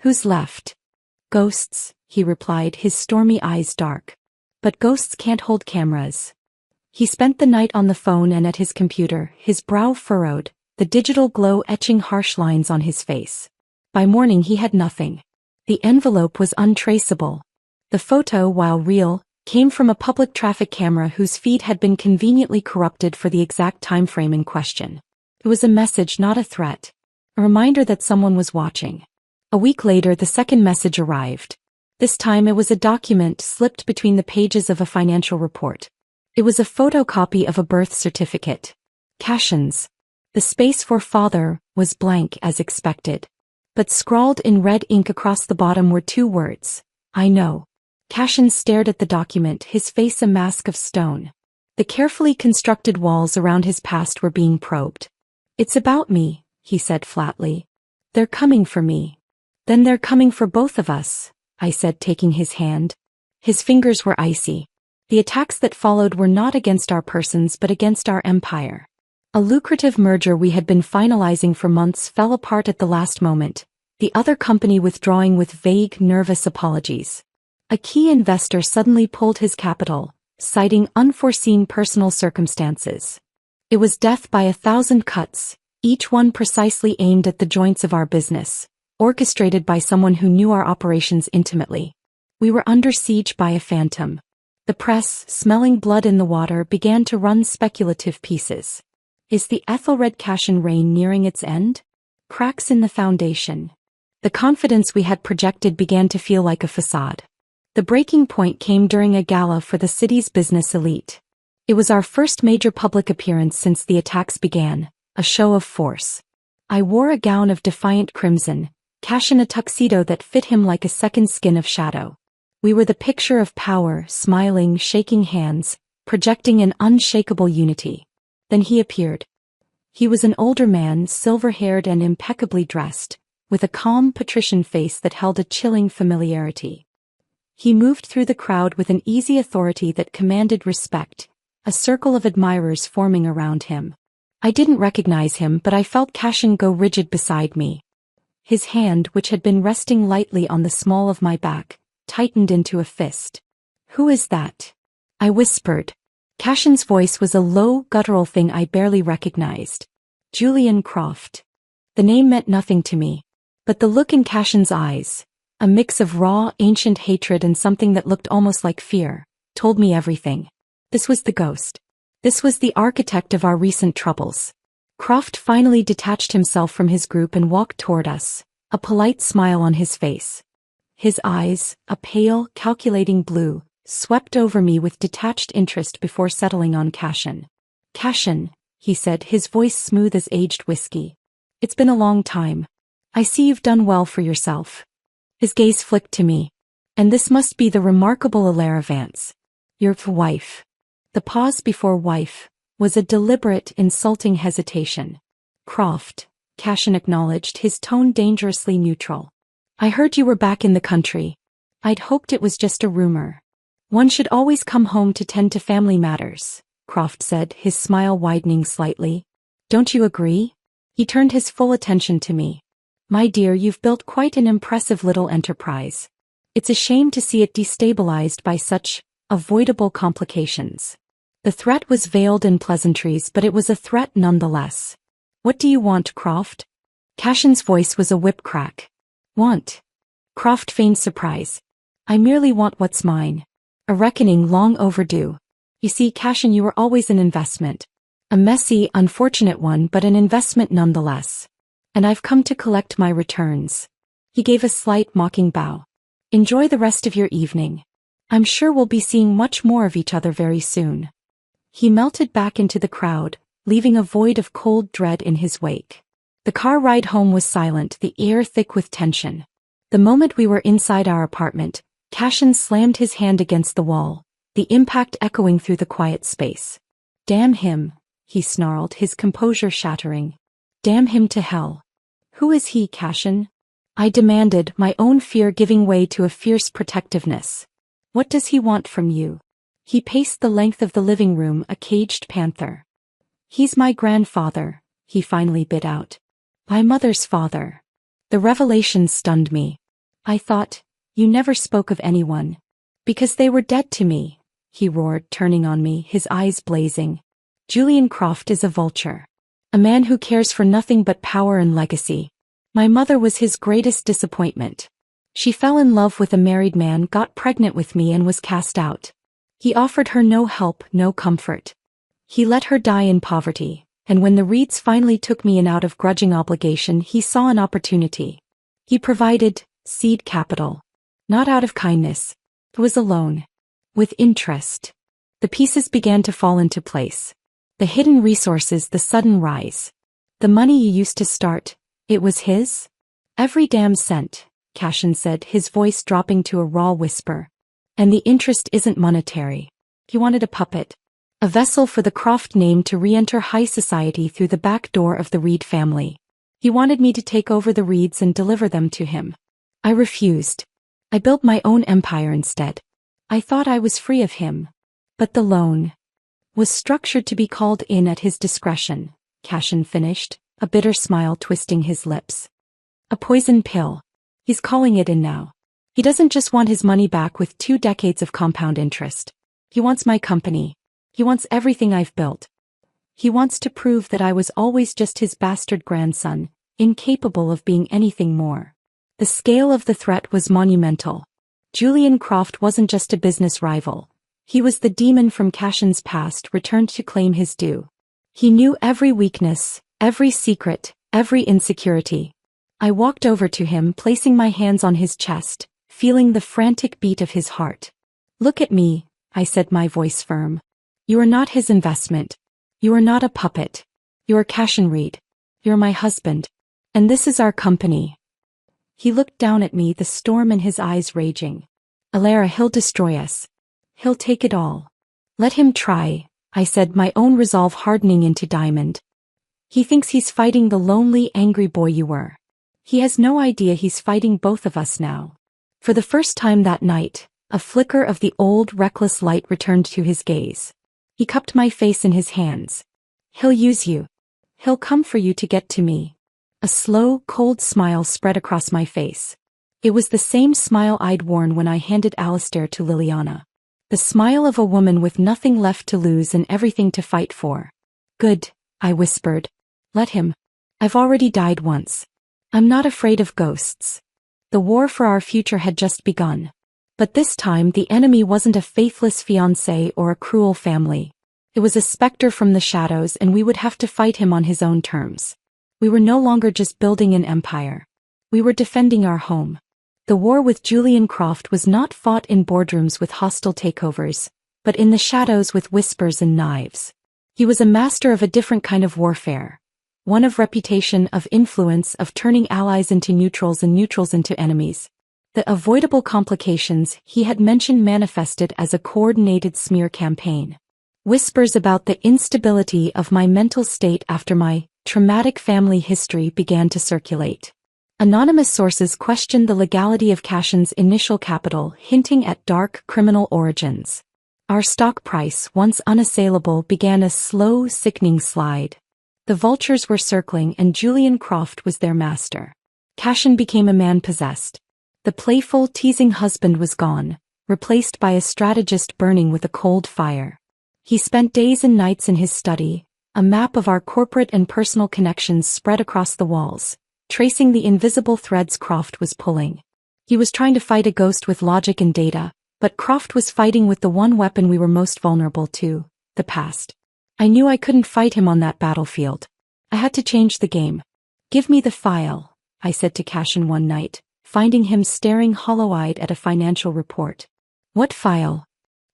Who's left?" "Ghosts," he replied, his stormy eyes dark. "But ghosts can't hold cameras." He spent the night on the phone and at his computer, his brow furrowed, the digital glow etching harsh lines on his face. By morning he had nothing. The envelope was untraceable. The photo, while real, came from a public traffic camera whose feed had been conveniently corrupted for the exact time frame in question. It was a message, not a threat. A reminder that someone was watching. A week later, the second message arrived. This time it was a document slipped between the pages of a financial report. It was a photocopy of a birth certificate. Cashin's. The space for father was blank as expected. But scrawled in red ink across the bottom were 2 words. "I know." Cashin stared at the document, his face a mask of stone. The carefully constructed walls around his past were being probed. "It's about me," he said flatly. "They're coming for me." "Then they're coming for both of us," I said, taking his hand. His fingers were icy. The attacks that followed were not against our persons but against our empire. A lucrative merger we had been finalizing for months fell apart at the last moment, the other company withdrawing with vague, nervous apologies. A key investor suddenly pulled his capital, citing unforeseen personal circumstances. It was death by 1,000 cuts, each one precisely aimed at the joints of our business, orchestrated by someone who knew our operations intimately. We were under siege by a phantom. The press, smelling blood in the water, began to run speculative pieces. Is the Ethelred Cashin reign nearing its end? Cracks in the foundation. The confidence we had projected began to feel like a facade. The breaking point came during a gala for the city's business elite. It was our first major public appearance since the attacks began, a show of force. I wore a gown of defiant crimson, Cashin a tuxedo that fit him like a second skin of shadow. We were the picture of power, smiling, shaking hands, projecting an unshakable unity. Then he appeared. He was an older man, silver-haired and impeccably dressed, with a calm patrician face that held a chilling familiarity. He moved through the crowd with an easy authority that commanded respect, a circle of admirers forming around him. I didn't recognize him, but I felt Cashin go rigid beside me. His hand, which had been resting lightly on the small of my back, tightened into a fist. "Who is that?" I whispered. Cashin's voice was a low, guttural thing I barely recognized. Julian Croft. The name meant nothing to me. But the look in Cashin's eyes, a mix of raw, ancient hatred and something that looked almost like fear, told me everything. This was the ghost. This was the architect of our recent troubles. Croft finally detached himself from his group and walked toward us, a polite smile on his face. His eyes, a pale, calculating blue, swept over me with detached interest before settling on Cashin. "Cashin," he said, his voice smooth as aged whiskey. "It's been a long time. I see you've done well for yourself." His gaze flicked to me. "And this must be the remarkable Alara Vance. Your wife." The pause before wife was a deliberate, insulting hesitation. Croft, Cashin acknowledged, his tone dangerously neutral. I heard you were back in the country. I'd hoped it was just a rumor. One should always come home to tend to family matters, Croft said, his smile widening slightly. Don't you agree? He turned his full attention to me. My dear, you've built quite an impressive little enterprise. It's a shame to see it destabilized by such avoidable complications. The threat was veiled in pleasantries, but it was a threat nonetheless. What do you want, Croft? Cashin's voice was a whip crack. Want? Croft feigned surprise. I merely want what's mine. A reckoning long overdue. You see, Cashin, you were always an investment. A messy, unfortunate one, but an investment nonetheless. And I've come to collect my returns. He gave a slight mocking bow. Enjoy the rest of your evening. I'm sure we'll be seeing much more of each other very soon. He melted back into the crowd, leaving a void of cold dread in his wake. The car ride home was silent, the air thick with tension. The moment we were inside our apartment, Cashin slammed his hand against the wall, the impact echoing through the quiet space. Damn him, he snarled, his composure shattering. Damn him to hell. Who is he, Cashin? I demanded, my own fear giving way to a fierce protectiveness. What does he want from you? He paced the length of the living room, a caged panther. He's my grandfather, he finally bit out. My mother's father. The revelation stunned me. I thought, you never spoke of anyone. Because they were dead to me, he roared, turning on me, his eyes blazing. Julian Croft is a vulture. A man who cares for nothing but power and legacy. My mother was his greatest disappointment. She fell in love with a married man, got pregnant with me, and was cast out. He offered her no help, no comfort. He let her die in poverty, and when the Reeds finally took me in out of grudging obligation, he saw an opportunity. He provided seed capital. Not out of kindness. It was a loan. With interest. The pieces began to fall into place. The hidden resources, the sudden rise. The money you used to start, it was his? Every damn cent, Cashin said, his voice dropping to a raw whisper. And the interest isn't monetary. He wanted a puppet. A vessel for the Croft name to re-enter high society through the back door of the Reed family. He wanted me to take over the Reeds and deliver them to him. I refused. I built my own empire instead. I thought I was free of him. But the loan was structured to be called in at his discretion, Cashin finished, a bitter smile twisting his lips. A poison pill. He's calling it in now. He doesn't just want his money back with 2 decades of compound interest. He wants my company. He wants everything I've built. He wants to prove that I was always just his bastard grandson, incapable of being anything more. The scale of the threat was monumental. Julian Croft wasn't just a business rival. He was the demon from Cashin's past returned to claim his due. He knew every weakness, every secret, every insecurity. I walked over to him, placing my hands on his chest, feeling the frantic beat of his heart. Look at me, I said, my voice firm. You are not his investment. You are not a puppet. You are Cashin Reed. You're my husband. And this is our company. He looked down at me, the storm in his eyes raging. Alara, he'll destroy us. He'll take it all. Let him try, I said, my own resolve hardening into diamond. He thinks he's fighting the lonely, angry boy you were. He has no idea he's fighting both of us now. For the first time that night, a flicker of the old, reckless light returned to his gaze. He cupped my face in his hands. He'll use you. He'll come for you to get to me. A slow, cold smile spread across my face. It was the same smile I'd worn when I handed Alistair to Liliana. The smile of a woman with nothing left to lose and everything to fight for. Good, I whispered. Let him. I've already died once. I'm not afraid of ghosts. The war for our future had just begun. But this time the enemy wasn't a faithless fiancé or a cruel family. It was a specter from the shadows, and we would have to fight him on his own terms. We were no longer just building an empire. We were defending our home. The war with Julian Croft was not fought in boardrooms with hostile takeovers, but in the shadows with whispers and knives. He was a master of a different kind of warfare. One of reputation, of influence, of turning allies into neutrals and neutrals into enemies. The avoidable complications he had mentioned manifested as a coordinated smear campaign. Whispers about the instability of my mental state after my traumatic family history began to circulate. Anonymous sources questioned the legality of Cashin's initial capital, hinting at dark criminal origins. Our stock price, once unassailable, began a slow, sickening slide. The vultures were circling and Julian Croft was their master. Cashin became a man possessed. The playful, teasing husband was gone, replaced by a strategist burning with a cold fire. He spent days and nights in his study, a map of our corporate and personal connections spread across the walls, tracing the invisible threads Croft was pulling. He was trying to fight a ghost with logic and data, but Croft was fighting with the one weapon we were most vulnerable to, the past. I knew I couldn't fight him on that battlefield. I had to change the game. "Give me the file," I said to Cashin one night, finding him staring hollow-eyed at a financial report. "What file?"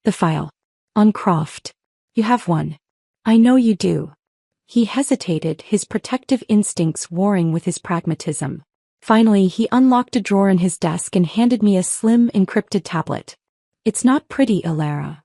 "The file. On Croft. You have one." "I know you do." He hesitated, his protective instincts warring with his pragmatism. Finally, he unlocked a drawer in his desk and handed me a slim, encrypted tablet. "It's not pretty, Alara."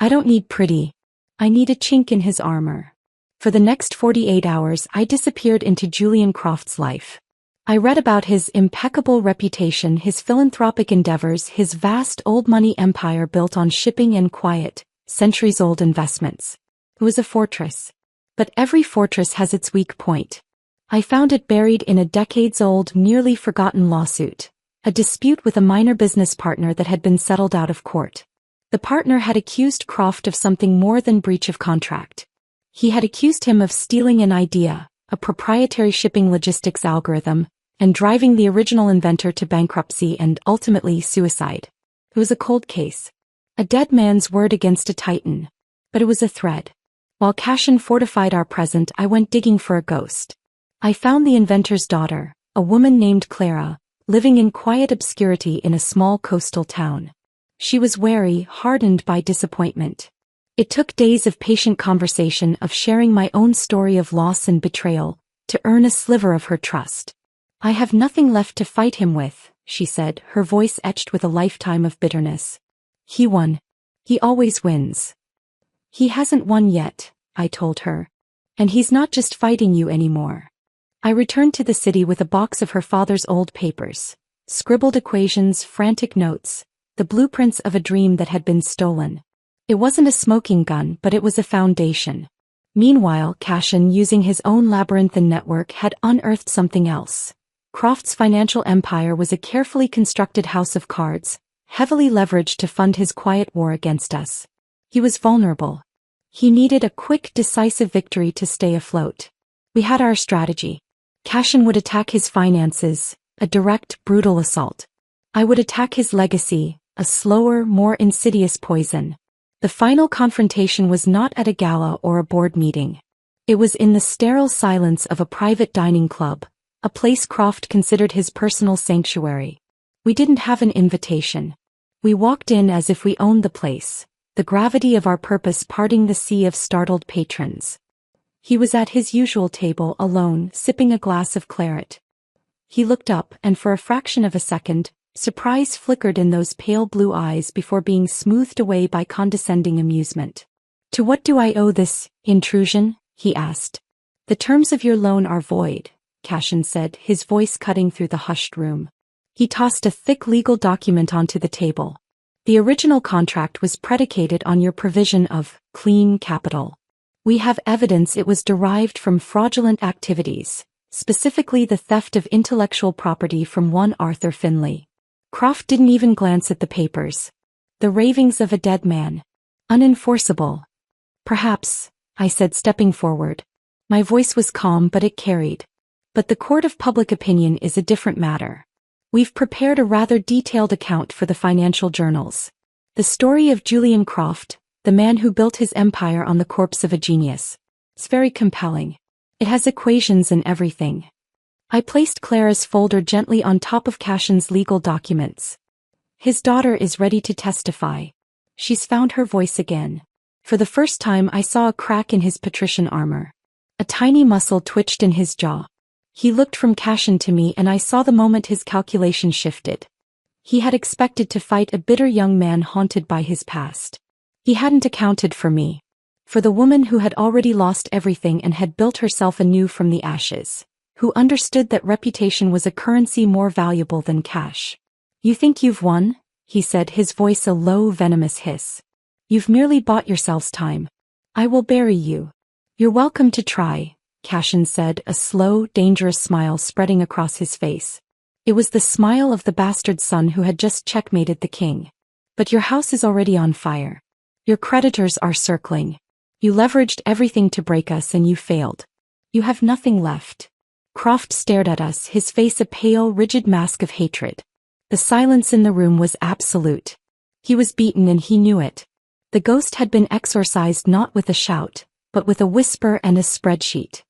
"I don't need pretty. I need a chink in his armor." For the next 48 hours, I disappeared into Julian Croft's life. I read about his impeccable reputation, his philanthropic endeavors, his vast old money empire built on shipping and quiet, centuries-old investments. It was a fortress. But every fortress has its weak point. I found it buried in a decades-old, nearly forgotten lawsuit. A dispute with a minor business partner that had been settled out of court. The partner had accused Croft of something more than breach of contract. He had accused him of stealing an idea, a proprietary shipping logistics algorithm, and driving the original inventor to bankruptcy and ultimately suicide. It was a cold case. A dead man's word against a titan. But it was a thread. While Cashin fortified our present, I went digging for a ghost. I found the inventor's daughter, a woman named Clara, living in quiet obscurity in a small coastal town. She was wary, hardened by disappointment. It took days of patient conversation, of sharing my own story of loss and betrayal, to earn a sliver of her trust. "I have nothing left to fight him with," she said, her voice etched with a lifetime of bitterness. "He won. He always wins." "He hasn't won yet," I told her. "And he's not just fighting you anymore." I returned to the city with a box of her father's old papers. Scribbled equations, frantic notes, the blueprints of a dream that had been stolen. It wasn't a smoking gun, but it was a foundation. Meanwhile, Cashin, using his own labyrinthine network, had unearthed something else. Croft's financial empire was a carefully constructed house of cards, heavily leveraged to fund his quiet war against us. He was vulnerable. He needed a quick, decisive victory to stay afloat. We had our strategy. Cashin would attack his finances, a direct, brutal assault. I would attack his legacy, a slower, more insidious poison. The final confrontation was not at a gala or a board meeting. It was in the sterile silence of a private dining club, a place Croft considered his personal sanctuary. We didn't have an invitation. We walked in as if we owned the place, the gravity of our purpose parting the sea of startled patrons. He was at his usual table alone, sipping a glass of claret. He looked up, and for a fraction of a second, surprise flickered in those pale blue eyes before being smoothed away by condescending amusement. "To what do I owe this intrusion?" he asked. "The terms of your loan are void," Cashin said, his voice cutting through the hushed room. He tossed a thick legal document onto the table. "The original contract was predicated on your provision of clean capital. We have evidence it was derived from fraudulent activities, specifically the theft of intellectual property from one Arthur Finley." Croft didn't even glance at the papers. The ravings of a dead man. Unenforceable. "Perhaps," I said, stepping forward. My voice was calm, but it carried. "But the court of public opinion is a different matter. We've prepared a rather detailed account for the financial journals. The story of Julian Croft, the man who built his empire on the corpse of a genius. It's very compelling. It has equations and everything." I placed Clara's folder gently on top of Cashin's legal documents. "His daughter is ready to testify. She's found her voice again." For the first time I saw a crack in his patrician armor. A tiny muscle twitched in his jaw. He looked from Cashin to me, and I saw the moment his calculation shifted. He had expected to fight a bitter young man haunted by his past. He hadn't accounted for me. For the woman who had already lost everything and had built herself anew from the ashes. Who understood that reputation was a currency more valuable than cash. You think you've won? He said, his voice a low, venomous hiss. You've merely bought yourselves time. I will bury you. You're welcome to try, Cashin said, a slow, dangerous smile spreading across his face. It was the smile of the bastard son who had just checkmated the king. But your house is already on fire. Your creditors are circling. You leveraged everything to break us and you failed. You have nothing left. Croft stared at us, his face a pale, rigid mask of hatred. The silence in the room was absolute. He was beaten and he knew it. The ghost had been exorcised not with a shout, but with a whisper and a spreadsheet.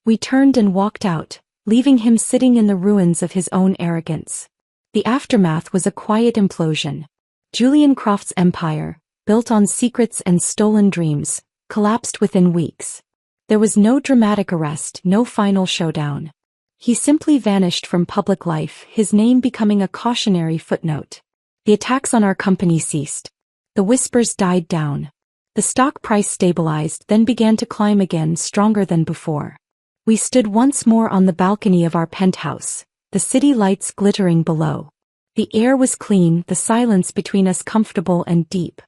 We turned and walked out, leaving him sitting in the ruins of his own arrogance. The aftermath was a quiet implosion. Julian Croft's empire, built on secrets and stolen dreams, collapsed within weeks. There was no dramatic arrest, no final showdown. He simply vanished from public life, his name becoming a cautionary footnote. The attacks on our company ceased. The whispers died down. The stock price stabilized, then began to climb again, stronger than before. We stood once more on the balcony of our penthouse, the city lights glittering below. The air was clean, the silence between us comfortable and deep.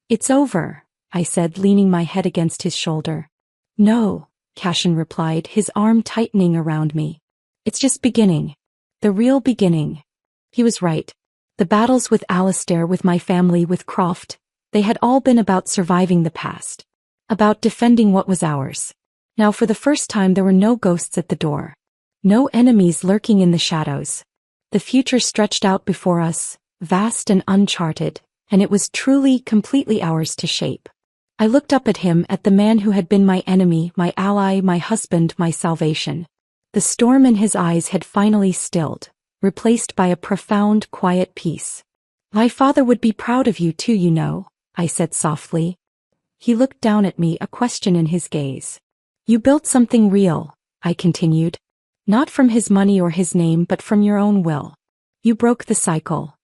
It's over, I said, leaning my head against his shoulder. No, Cashin replied, his arm tightening around me. It's just beginning. The real beginning. He was right. The battles with Alistair, with my family, with Croft, they had all been about surviving the past. About defending what was ours. Now for the first time there were no ghosts at the door. No enemies lurking in the shadows. The future stretched out before us, vast and uncharted, and it was truly, completely ours to shape. I looked up at him, at the man who had been my enemy, my ally, my husband, my salvation. The storm in his eyes had finally stilled, replaced by a profound, quiet peace. My father would be proud of you too, you know, I said softly. He looked down at me, a question in his gaze. You built something real, I continued. Not from his money or his name, but from your own will. You broke the cycle.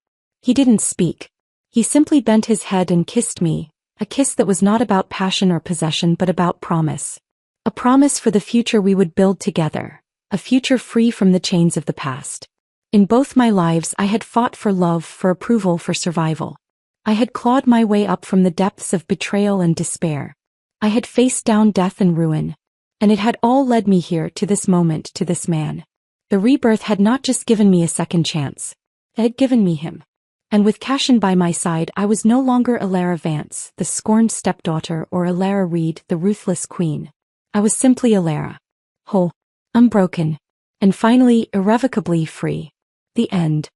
He didn't speak. He simply bent his head and kissed me, a kiss that was not about passion or possession but about promise. A promise for the future we would build together. A future free from the chains of the past. In both my lives I had fought for love, for approval, for survival. I had clawed my way up from the depths of betrayal and despair. I had faced down death and ruin. And it had all led me here, to this moment, to this man. The rebirth had not just given me a second chance. It had given me him. And with Cashin by my side I was no longer Alara Vance, the scorned stepdaughter, or Alara Reed, the ruthless queen. I was simply Alara. Whole. Unbroken. And finally, irrevocably free. The end.